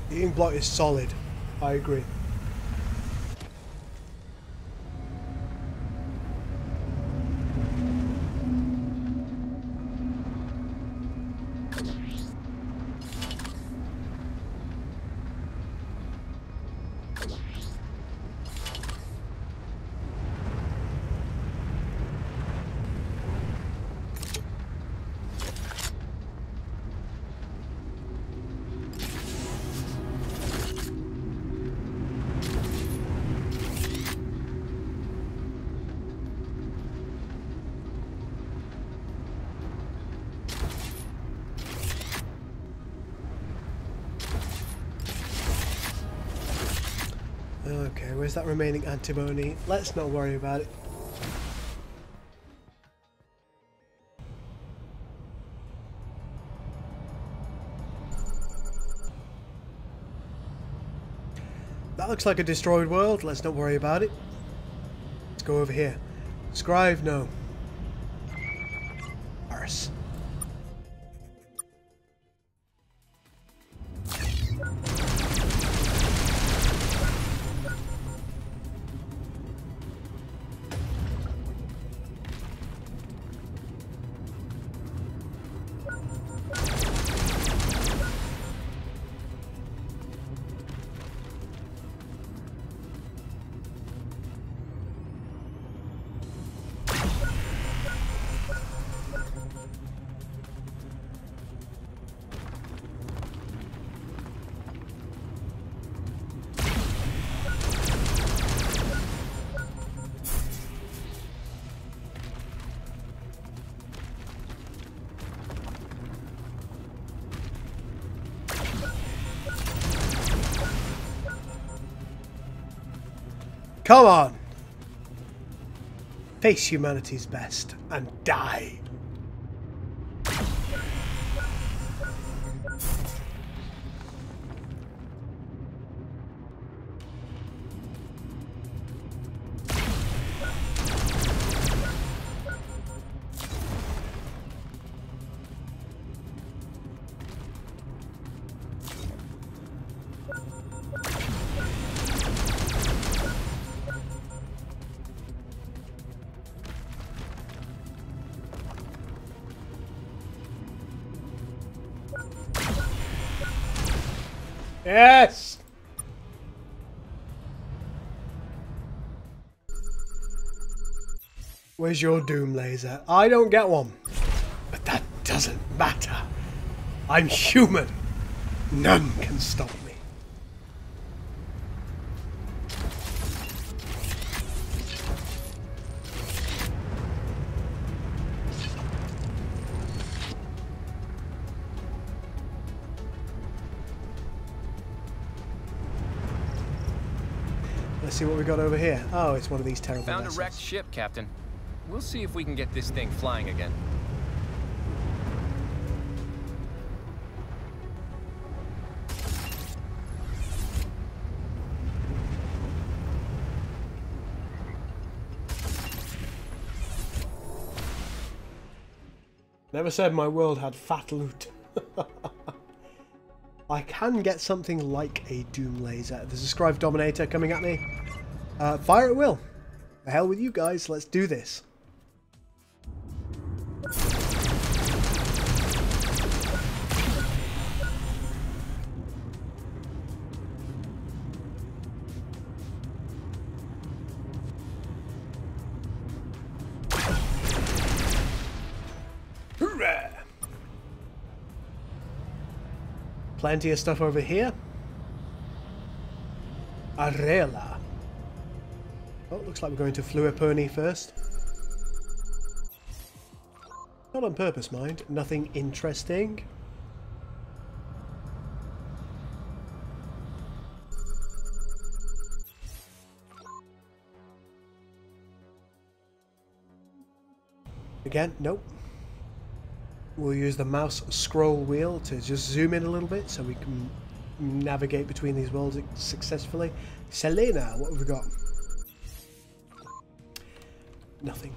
The ink blot is solid. I agree. Okay, where's that remaining antimony? Let's not worry about it. That looks like a destroyed world. Let's not worry about it. Let's go over here. Scribe, no. Arse. Come on. Face humanity's best and die. Yes! Where's your doom laser? I don't get one. But that doesn't matter. I'm human. None can stop me. Let's see what we got over here. Oh, it's one of these terrible Found vessels. a wrecked ship, Captain. We'll see if we can get this thing flying again. Never said my world had fat loot. I can get something like a doom laser. There's a Scribe Dominator coming at me. Fire at will. The hell with you guys. Let's do this. Hoorah! Plenty of stuff over here. Arela. Oh, looks like we're going to Fluiperni first. Not on purpose, mind. Nothing interesting. Again, nope. We'll use the mouse scroll wheel to just zoom in a little bit so we can navigate between these worlds successfully. Selena, what have we got? Nothing.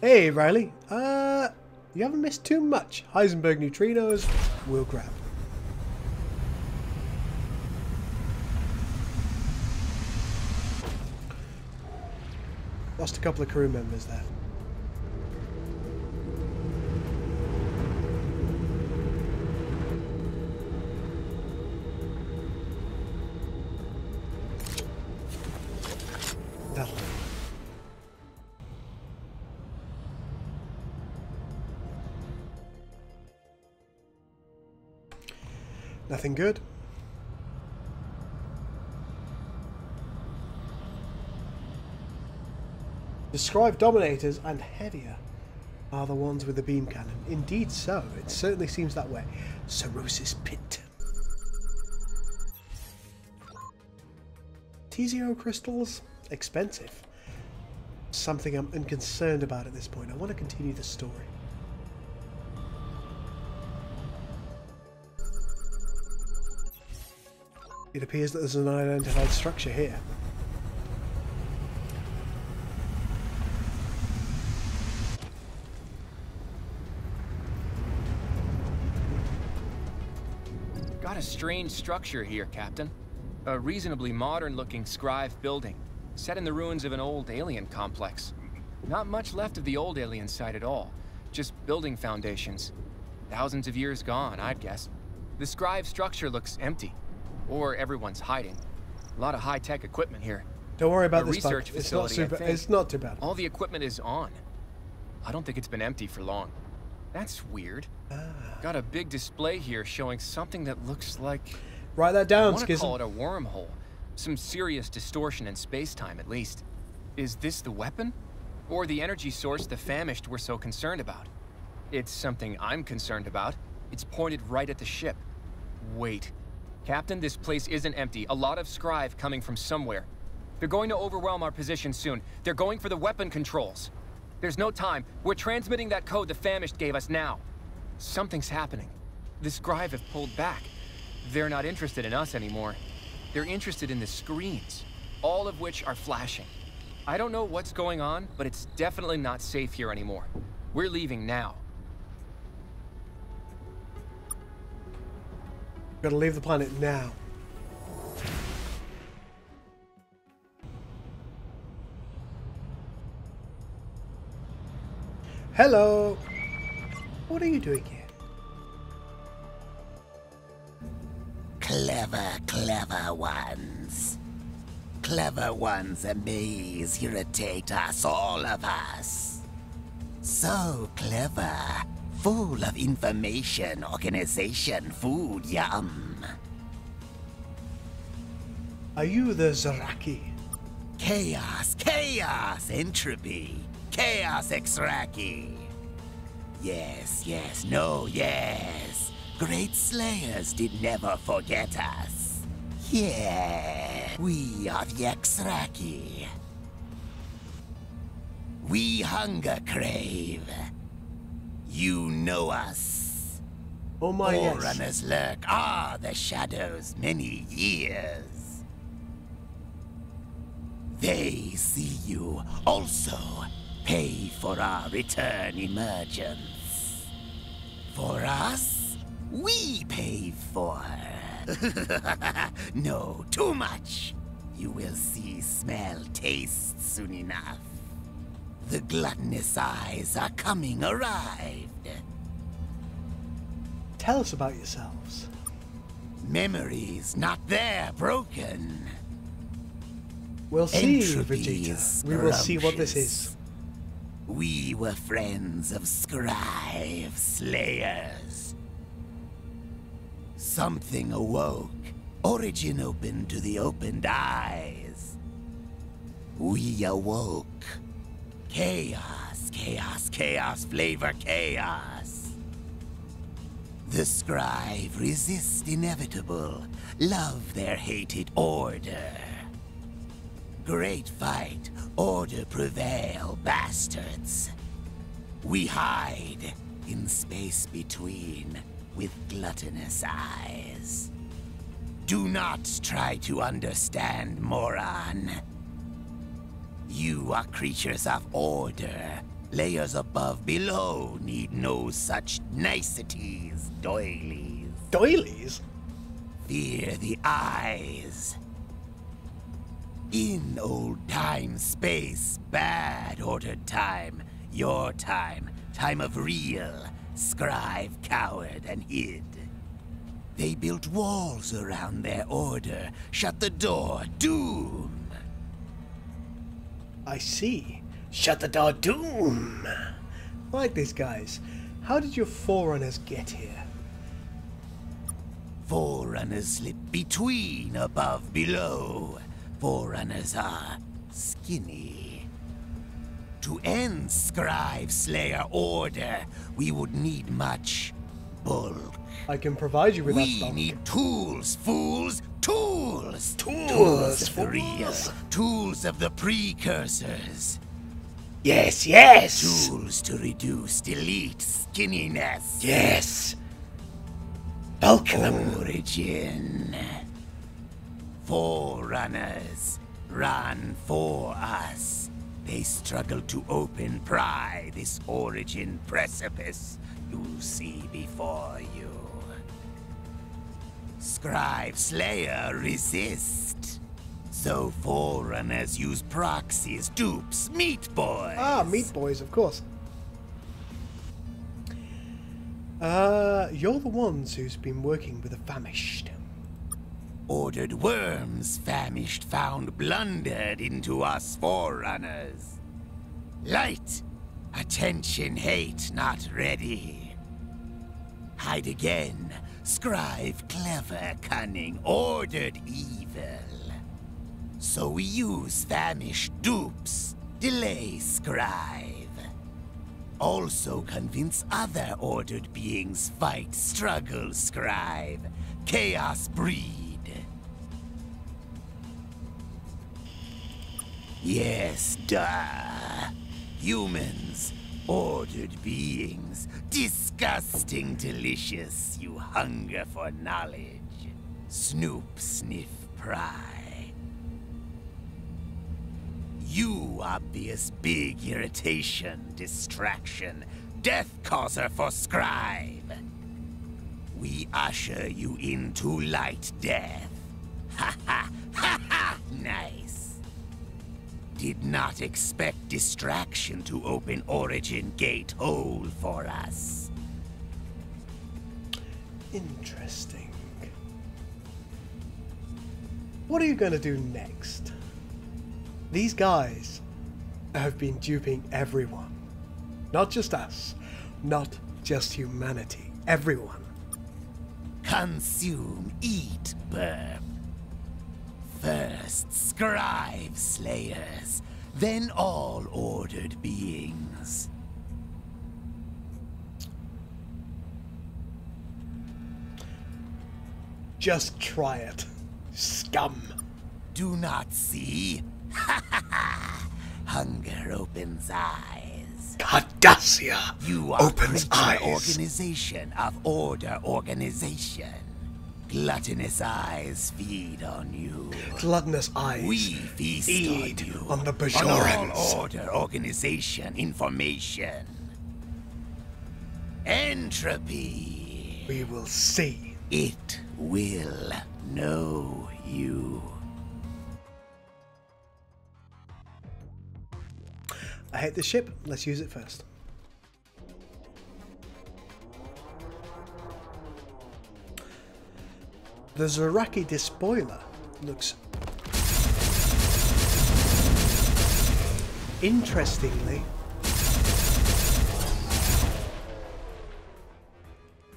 Hey, Riley. You haven't missed too much. Heisenberg neutrinos, we'll grab. Lost a couple of crew members there. That'll do. Nothing good. The Scribe Dominators and heavier are the ones with the beam cannon. Indeed so. It certainly seems that way. Cirrhosis Pit. TZO crystals? Expensive. Something I'm unconcerned about at this point. I want to continue the story. It appears that there's an unidentified structure here. Got a strange structure here, Captain. A reasonably modern-looking Scribe building, set in the ruins of an old alien complex. Not much left of the old alien site at all, just building foundations. Thousands of years gone, I'd guess. The Scribe structure looks empty, or everyone's hiding. A lot of high-tech equipment here. Don't worry about this research bug. facility. It's not too bad. All the equipment is on. I don't think it's been empty for long. That's weird. Got a big display here showing something that looks like... Write that down, I want to Schism. call it a wormhole. Some serious distortion in space-time, at least. Is this the weapon? Or the energy source the famished were so concerned about? It's something I'm concerned about. It's pointed right at the ship. Wait. Captain, this place isn't empty. A lot of Scrive coming from somewhere. They're going to overwhelm our position soon. They're going for the weapon controls. There's no time. We're transmitting that code the Famished gave us now. Something's happening. The Scrive have pulled back. They're not interested in us anymore. They're interested in the screens, all of which are flashing. I don't know what's going on, but it's definitely not safe here anymore. We're leaving now. Gotta leave the planet now. Hello. What are you doing here? Clever, clever ones. Clever ones amaze, irritate us, all of us. So clever, full of information, organization, food, yum. Are you the Zaraki? Chaos, chaos, entropy, chaos X-Rocky. Yes, yes, no, yes. Great slayers did never forget us. Yeah, we are the X-Rocky. We hunger crave. You know us. Oh my yes. Forerunners lurk, the shadows many years. They see you, also pay for our return emergence. For us, we pay for. No, too much. You will see, smell, taste soon enough. The gluttonous eyes are coming arrived. Tell us about yourselves. Memories not there, broken. We'll see, Entropy Vegeta. We will see what this is. We were friends of Scrive Slayers. Something awoke. Origin opened to the opened eyes. We awoke. Chaos, chaos, chaos, flavor chaos. The Scrive resist inevitable, love their hated order. Great fight, order prevail, bastards. We hide in space between with gluttonous eyes. Do not try to understand, moron. You are creatures of order. Layers above, below need no such niceties, doilies. Doilies? Fear the eyes. In old time, space, bad ordered time, your time, time of real, Scrive cowered and hid. They built walls around their order, shut the door, doom. I see. Shut the door, doom. Like this, guys. How did your Forerunners get here? Forerunners slip between, above, below. Forerunners are skinny. To end Scrive Slayer order, we would need much bulk. I can provide you with that bulk. We need tools, fools! Tools! Tools of the real. Tools of the precursors. Yes, yes! Tools to reduce, delete, skinniness. Yes! Bulk them. Origin. Forerunners run for us. They struggle to open, pry this origin precipice you see before you. Scribe Slayer resist. So Forerunners use proxies, dupes, meat boys. Ah, meat boys, of course. You're the ones who's been working with the Famished. Ordered worms, Famished found blundered into us Forerunners. Light, attention, hate, not ready. Hide again, Scrive clever, cunning, ordered evil. So we use Famished dupes, delay Scrive. Also convince other ordered beings fight, struggle, scribe. Chaos breed. Yes, duh. Humans, ordered beings, disgusting delicious, you hunger for knowledge. Snoop, sniff, pry. You obvious big irritation, distraction, death causer for scribe. We usher you into light death. Ha ha ha ha! Nice. Did not expect distraction to open origin gate hole for us. Interesting. What are you going to do next? These guys have been duping everyone. Not just us. Not just humanity. Everyone. Consume, eat, burp. First, scribe slayers, then all ordered beings. Just try it, scum. Do not see? Ha ha ha! Hunger opens eyes. Cardassia You are opens eyes. Organization of order organization. Gluttonous eyes feed on you. Gluttonous eyes We feed on you. On the On Bajorans. all order organization information. Entropy. We will see. It will know you. I hate this ship. Let's use it first. The Zaraki despoiler looks interestingly.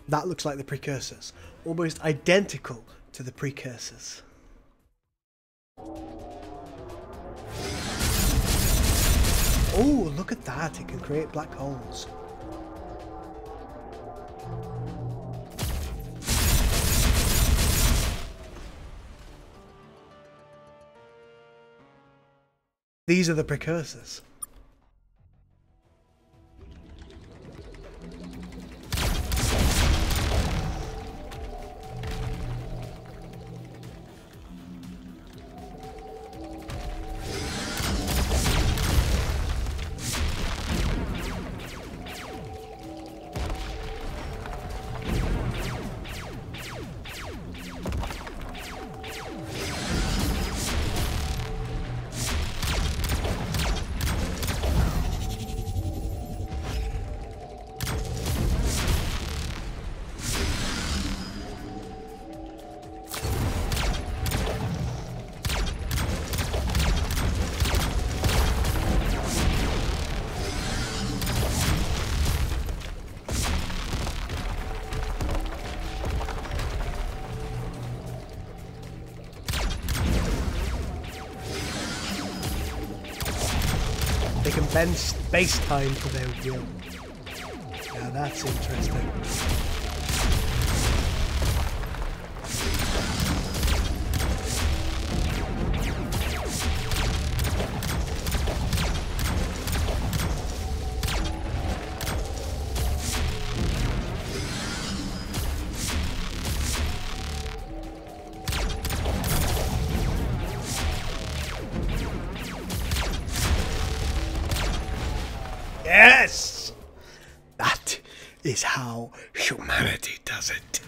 That looks like the precursors, almost identical to the precursors. Oh, look at that! It can create black holes. These are the precursors. They can bend space-time to their will. Now that's interesting. Yes! That is how humanity does it.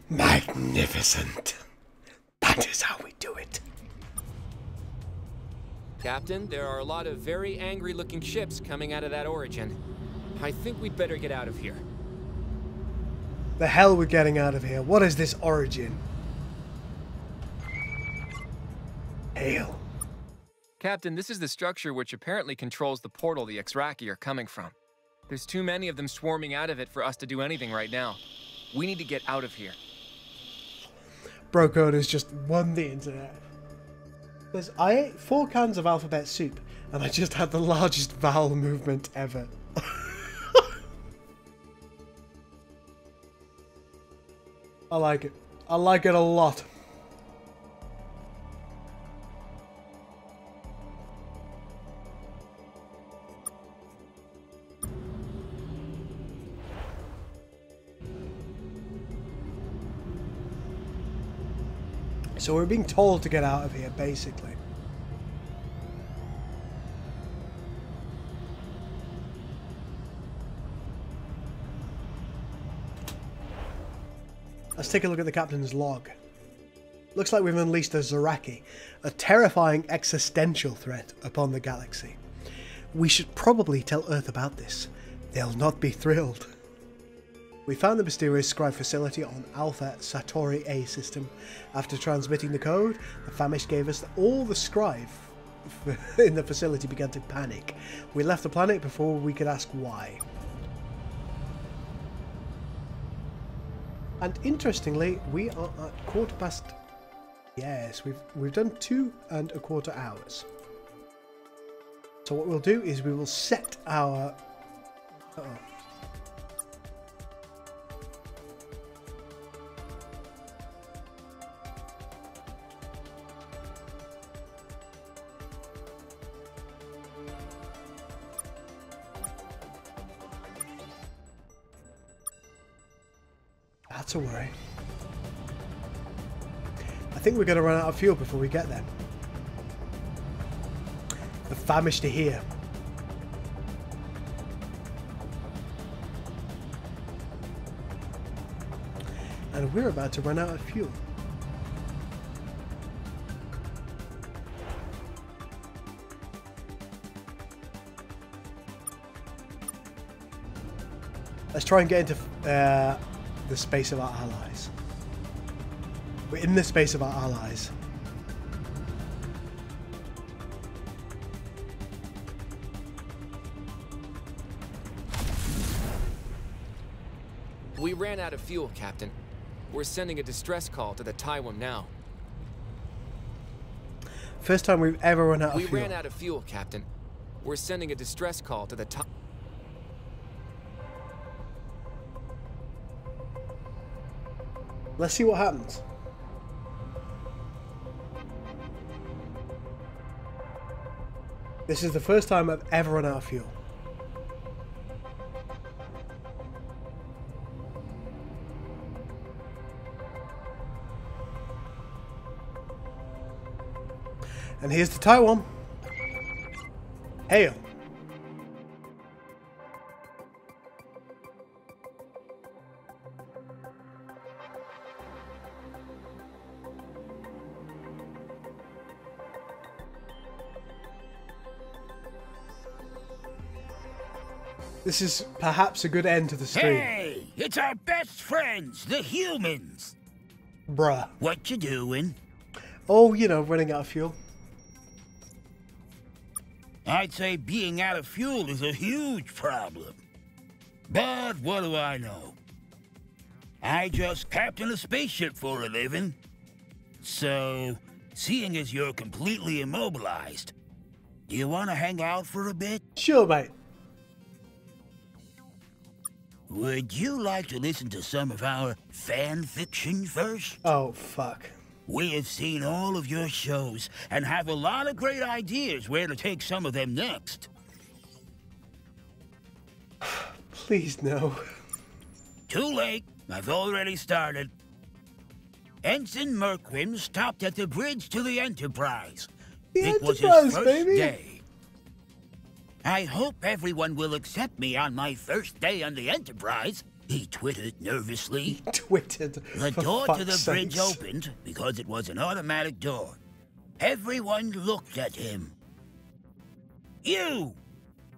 Magnificent. That is how we do it. Captain, there are a lot of very angry-looking ships coming out of that origin. I think we'd better get out of here. The hell we're getting out of here. What is this origin? Hail. Captain, this is the structure which apparently controls the portal the X-Rocky are coming from. There's too many of them swarming out of it for us to do anything right now. We need to get out of here. Bro Code has just won the internet. I ate 4 cans of alphabet soup, and I just had the largest vowel movement ever. I like it. I like it a lot. So we're being told to get out of here, basically. Let's take a look at the captain's log. Looks like we've unleashed a Zoraki, a terrifying existential threat upon the galaxy. We should probably tell Earth about this. They'll not be thrilled. We found the mysterious scribe facility on Alpha Centauri A system. After transmitting the code, the famish gave us all the scribe in the facility began to panic. We left the planet before we could ask why. And interestingly, we are at 1/4. Yes, we've done 2 1/4 hours. So what we'll do is we will set our. That's a worry. I think we're going to run out of fuel before we get there. The famished are here. And we're about to run out of fuel. Let's try and get into the space of our allies. We're in the space of our allies. We ran out of fuel, Captain. We're sending a distress call to the Taiwan now. First time we've ever run out of fuel. We ran out of fuel, Captain. We're sending a distress call to the Let's see what happens. This is the first time I've ever run out of fuel. And here's the Taiwan. Hail. This is perhaps a good end to the stream. Hey, it's our best friends, the humans. Bruh. What you doing? Oh, you know, running out of fuel. I'd say being out of fuel is a huge problem. But what do I know? I just captain a spaceship for a living. So, seeing as you're completely immobilized, do you want to hang out for a bit? Sure, mate. Would you like to listen to some of our fan fiction first? Oh, fuck. We have seen all of your shows and have a lot of great ideas where to take some of them next. Please, no. Too late. I've already started. Ensign Merquim stopped at the bridge to the Enterprise. It was his first day. I hope everyone will accept me on my first day on the Enterprise, he twittered nervously. The door to the bridge opened because it was an automatic door. Everyone looked at him. You,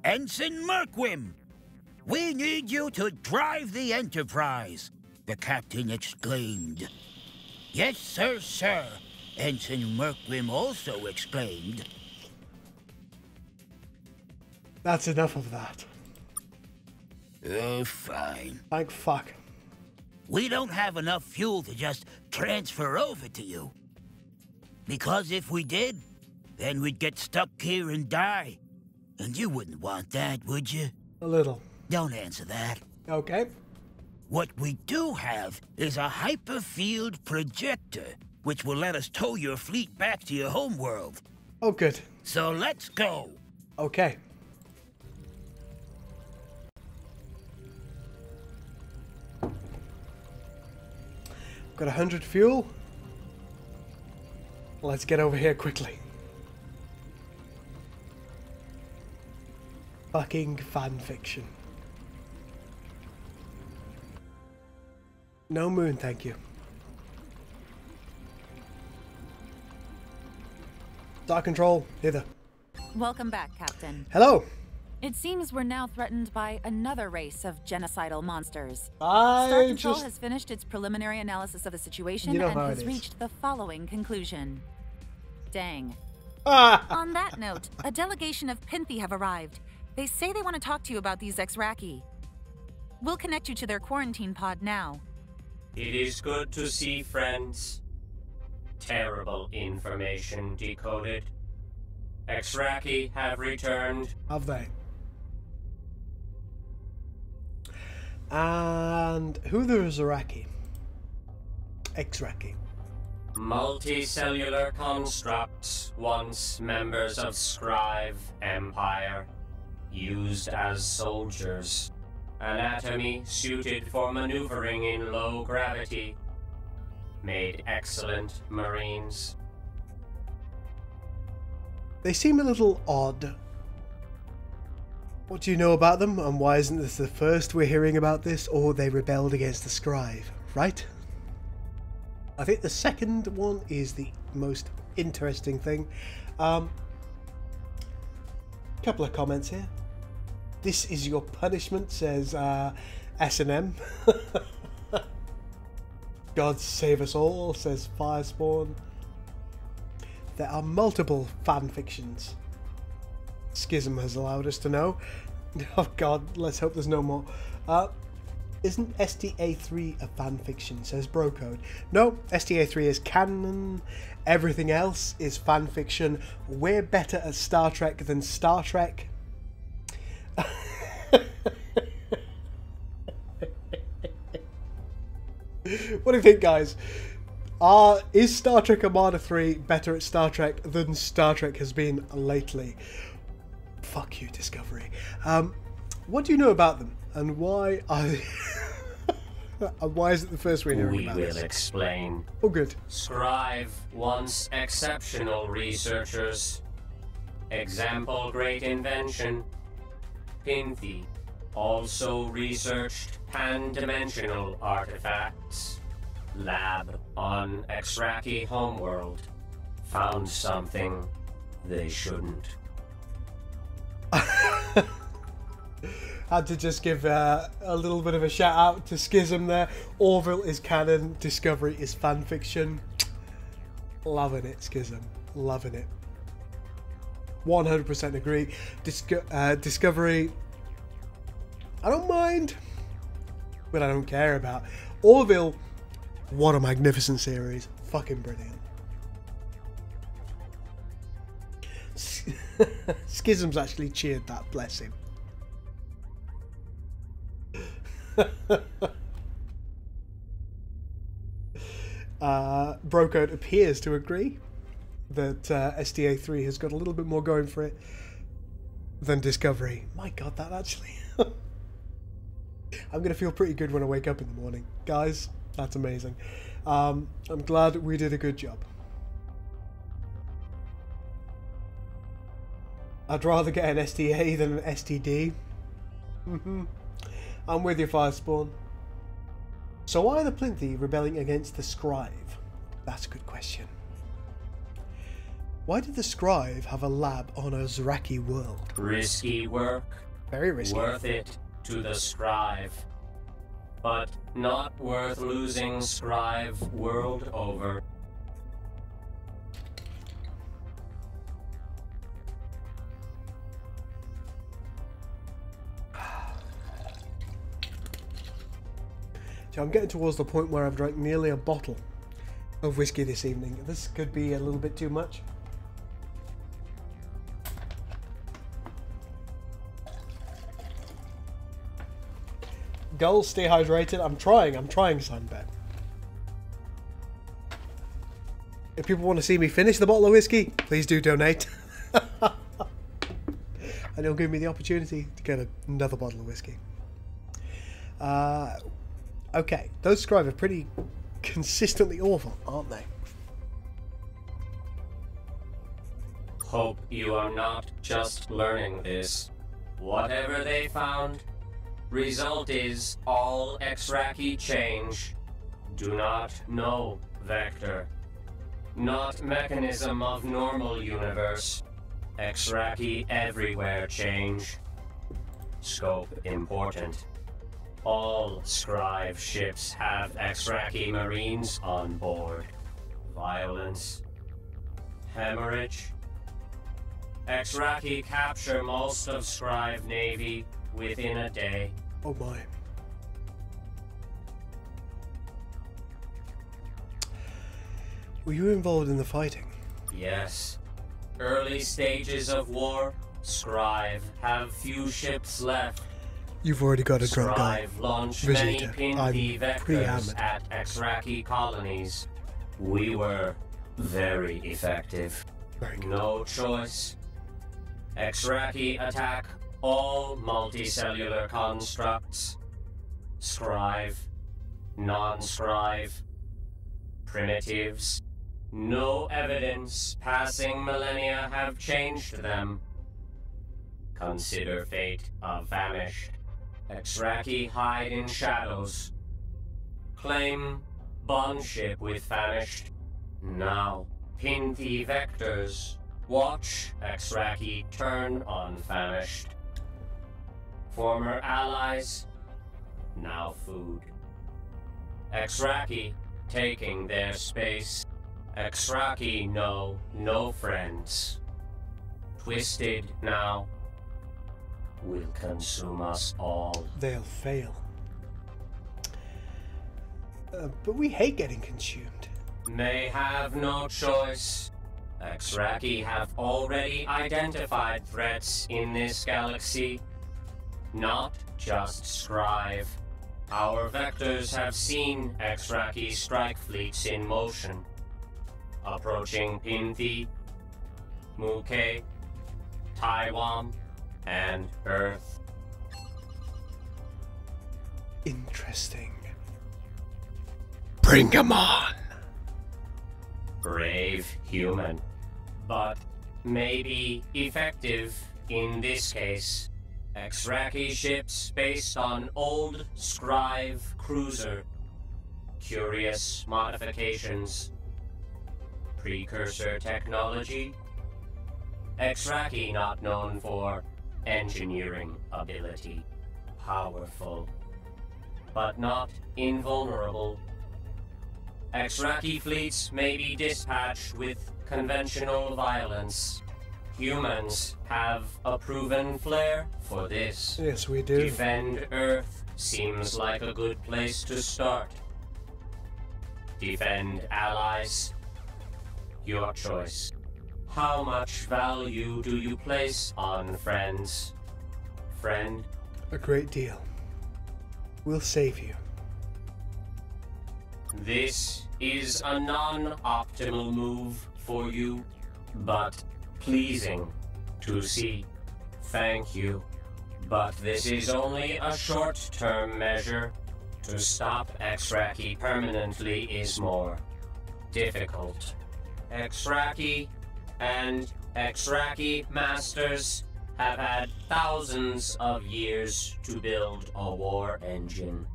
Ensign Merquim, we need you to drive the Enterprise, the captain exclaimed. Yes, sir, sir. Ensign Merkgrim also exclaimed. That's enough of that. Oh, fine. Thank fuck. We don't have enough fuel to just transfer over to you. Because if we did, then we'd get stuck here and die. And you wouldn't want that, would you? A little. Don't answer that. Okay. What we do have is a hyperfield projector, which will let us tow your fleet back to your homeworld. Oh, good. So let's go. Okay. Got 100 fuel. Let's get over here quickly. Fucking fan fiction. No moon, thank you. Star Control, hither. Welcome back, Captain. Hello. It seems we're now threatened by another race of genocidal monsters. Star Control has finished its preliminary analysis of the situation and has reached the following conclusion. Dang. On that note, a delegation of Pinthi have arrived. They say they want to talk to you about these X-Rocky. We'll connect you to their quarantine pod now. It is good to see friends. Terrible information decoded. X-Rocky have returned. Have they? And who the Zaraki? X-Rocky. Multicellular constructs, once members of Scrive Empire, used as soldiers. Anatomy suited for maneuvering in low gravity. Made excellent Marines. They seem a little odd. What do you know about them, and why isn't this the first we're hearing about this, or they rebelled against the Scribe, right? I think the second one is the most interesting thing. Couple of comments here. This is your punishment, says S&M. God save us all, says Firespawn. There are multiple fan fictions. Schism has allowed us to know. Oh god, let's hope there's no more. Isn't STA3 a fan fiction, says Brocode. No, STA3 is canon. Everything else is fan fiction. We're better at Star Trek than Star Trek. What do you think, guys? Is Star Trek Armada 3 better at Star Trek than Star Trek has been lately? Fuck you, Discovery. What do you know about them, and why are and why is it the first we're hearing about this? We will explain. Oh, good. Scrive wants exceptional researchers. Example, great invention. Pinthi also researched pan-dimensional artifacts. Lab on X-Rocky homeworld. Found something they shouldn't. Had to just give a little bit of a shout out to Schism there. Orville is canon, Discovery is fan fiction. Loving it, Schism. Loving it. 100% agree. Discovery, I don't mind, but I don't care about. Orville, what a magnificent series. Fucking brilliant. Schism's actually cheered that, bless him. Brocode appears to agree that STA3 has got a little bit more going for it than Discovery. My god, that actually... I'm going to feel pretty good when I wake up in the morning. Guys, that's amazing. I'm glad we did a good job. I'd rather get an STA than an STD. I'm with you, Firespawn. So why are the Pinthi rebelling against the Scribe? That's a good question. Why did the Scribe have a lab on a Zaraki world? Risky work. Very risky. Worth it to the Scribe. But not worth losing Scribe world over. So I'm getting towards the point where I've drank nearly a bottle of whiskey this evening. This could be a little bit too much. Gulls, stay hydrated. I'm trying, Sunbed. If people want to see me finish the bottle of whiskey, please do donate. And it'll give me the opportunity to get another bottle of whiskey. Okay, those scribe are pretty consistently awful, aren't they? Hope you are not just learning this. Whatever they found, result is all X-Rocky change. Do not know vector. Not mechanism of normal universe. X-Rocky everywhere change. Scope important. All Scribe ships have X-Rocky Marines on board. Violence. Hemorrhage. X-Rocky capture most of Scribe Navy within a day. Oh my. Were you involved in the fighting? Yes. Early stages of war, Scribe have few ships left. You've already got a drunk guy. Scribe launched Visitor. many I'm Pinty pretty vectors hammered. at X-Rocky colonies. We were very effective. Very good. No choice. X-Rocky attack all multicellular constructs. Scribe, non-scribe, primitives. No evidence passing millennia have changed them. Consider fate of famished. X-Rocky hide in shadows. Claim bond ship with famished. Now, Pinty vectors. Watch X-Rocky turn on famished. Former allies, now food. X-Rocky taking their space. X-Rocky no friends. Twisted now will consume us all. They'll fail. But we hate getting consumed. May have no choice. X-Rocky have already identified threats in this galaxy. Not just Scribe. Our vectors have seen X-Rocky strike fleets in motion. Approaching Pinty, Muke, Taiwan, and Earth. Interesting. Bring 'em on! Brave human, but maybe effective in this case. X-Rocky ships based on old Scribe cruiser. Curious modifications. Precursor technology. X-Rocky not known for engineering ability. Powerful, but not invulnerable. X-Rocky fleets may be dispatched with conventional violence. Humans have a proven flair for this. Yes, we do. Defend Earth seems like a good place to start. Defend allies. Your choice. How much value do you place on friends? Friend? A great deal. We'll save you. This is a non-optimal move for you, but pleasing to see. Thank you. But this is only a short-term measure. To stop X-Rocky permanently is more difficult. X-Rocky and X-Rocky masters have had thousands of years to build a war engine.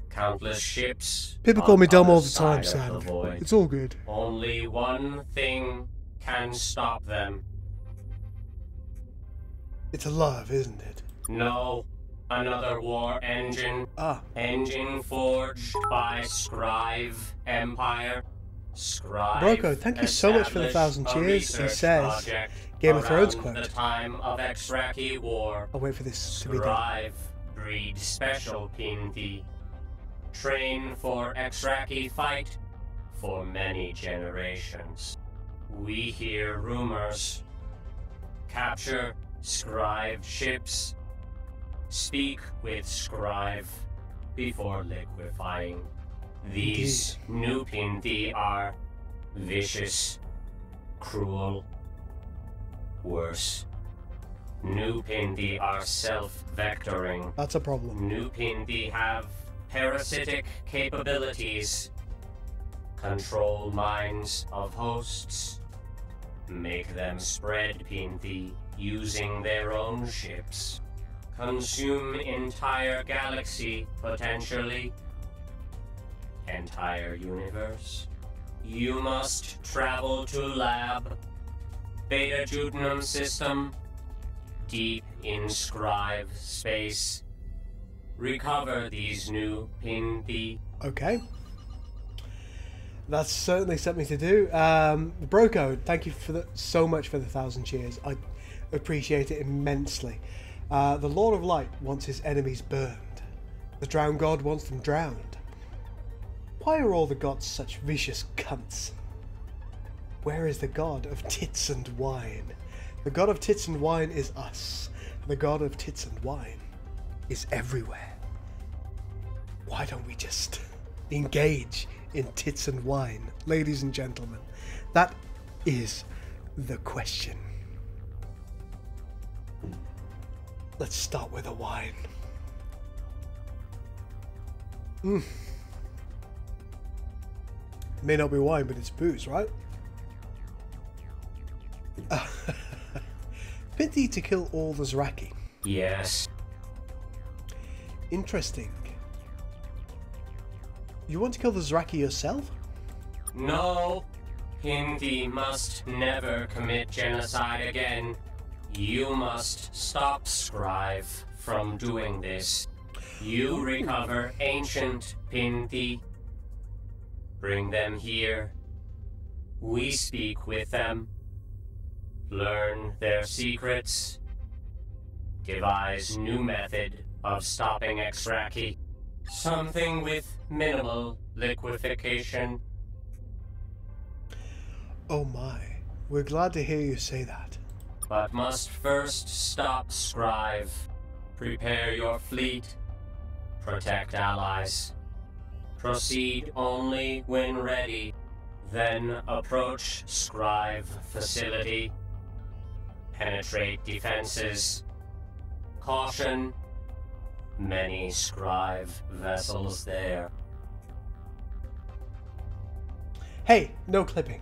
Countless ships. People call me dumb all the side time, of Sam. the void. It's all good. Only one thing can stop them. It's a love, isn't it? No. Another war engine. Engine forged by Scribe Empire. Scribe Broco, thank you so much for the 1,000 cheers. He says, Game of Thrones quote. The time of X-Rocky War. I'll wait for this to be done. Scribe breed special Pinty. train for X-Rocky fight for many generations. We hear rumors, capture Scrive ships, speak with Scrive before liquefying. These new Pinti are vicious, cruel, worse. New Pinti are self-vectoring. That's a problem. New Pinti have parasitic capabilities. Control minds of hosts. Make them spread Pinti using their own ships. Consume entire galaxy, potentially. Entire universe. You must travel to lab. Beta Judenum system. Deep in Scrive space. Recover these new Pinti. Okay. That's certainly something to do. Broco, thank you for so much for the 1,000 cheers. I appreciate it immensely. The Lord of Light wants his enemies burned. The Drowned God wants them drowned. Why are all the gods such vicious cunts? Where is the god of tits and wine? The god of tits and wine is us. The god of tits and wine is everywhere. Why don't we just engage in tits and wine, ladies and gentlemen? That is the question. Let's start with a wine. May not be wine, but it's booze, right? Pinti to kill all the Zraki. Yes. Interesting. You want to kill the Zraki yourself? No. Pinti must never commit genocide again. You must stop Scrive from doing this. You recover ancient Pinti. Bring them here. We speak with them. Learn their secrets. Devise new method of stopping X-Rocky. Something with minimal liquefaction. Oh my. We're glad to hear you say that. But must first stop Scrive. Prepare your fleet. Protect allies. Proceed only when ready. Then approach Scrive facility. Penetrate defenses. Caution. Many Scrive vessels there. Hey, no clipping.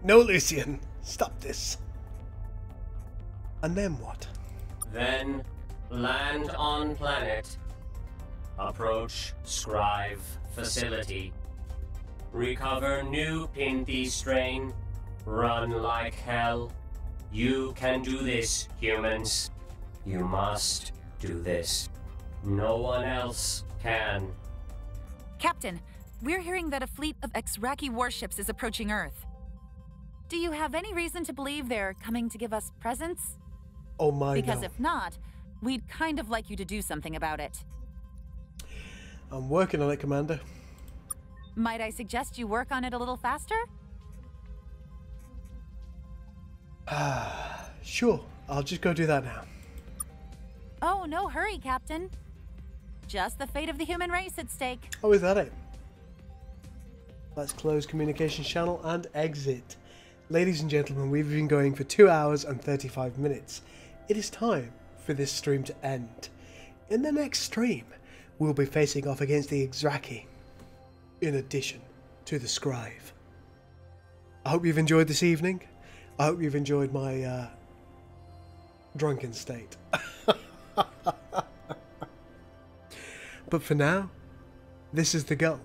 No, Lucian. Stop this. And then what? Then land on planet. Approach Scrive facility. Recover new Pinti strain. Run like hell. You can do this, humans. You must do this. No one else can. Captain, we're hearing that a fleet of X-Rocky warships is approaching Earth. Do you have any reason to believe they're coming to give us presents? Oh my Because no. if not, we'd kind of like you to do something about it. I'm working on it, Commander. Might I suggest you work on it a little faster? Sure. I'll just go do that now. Oh, no hurry, Captain. Just the fate of the human race at stake. Oh, is that it? Let's close communications channel and exit. Ladies and gentlemen, we've been going for 2 hours and 35 minutes. It is time for this stream to end. In the next stream, we'll be facing off against the X-Rocky, in addition to the Scrive. I hope you've enjoyed this evening. I hope you've enjoyed my drunken state. But for now, this is the goal.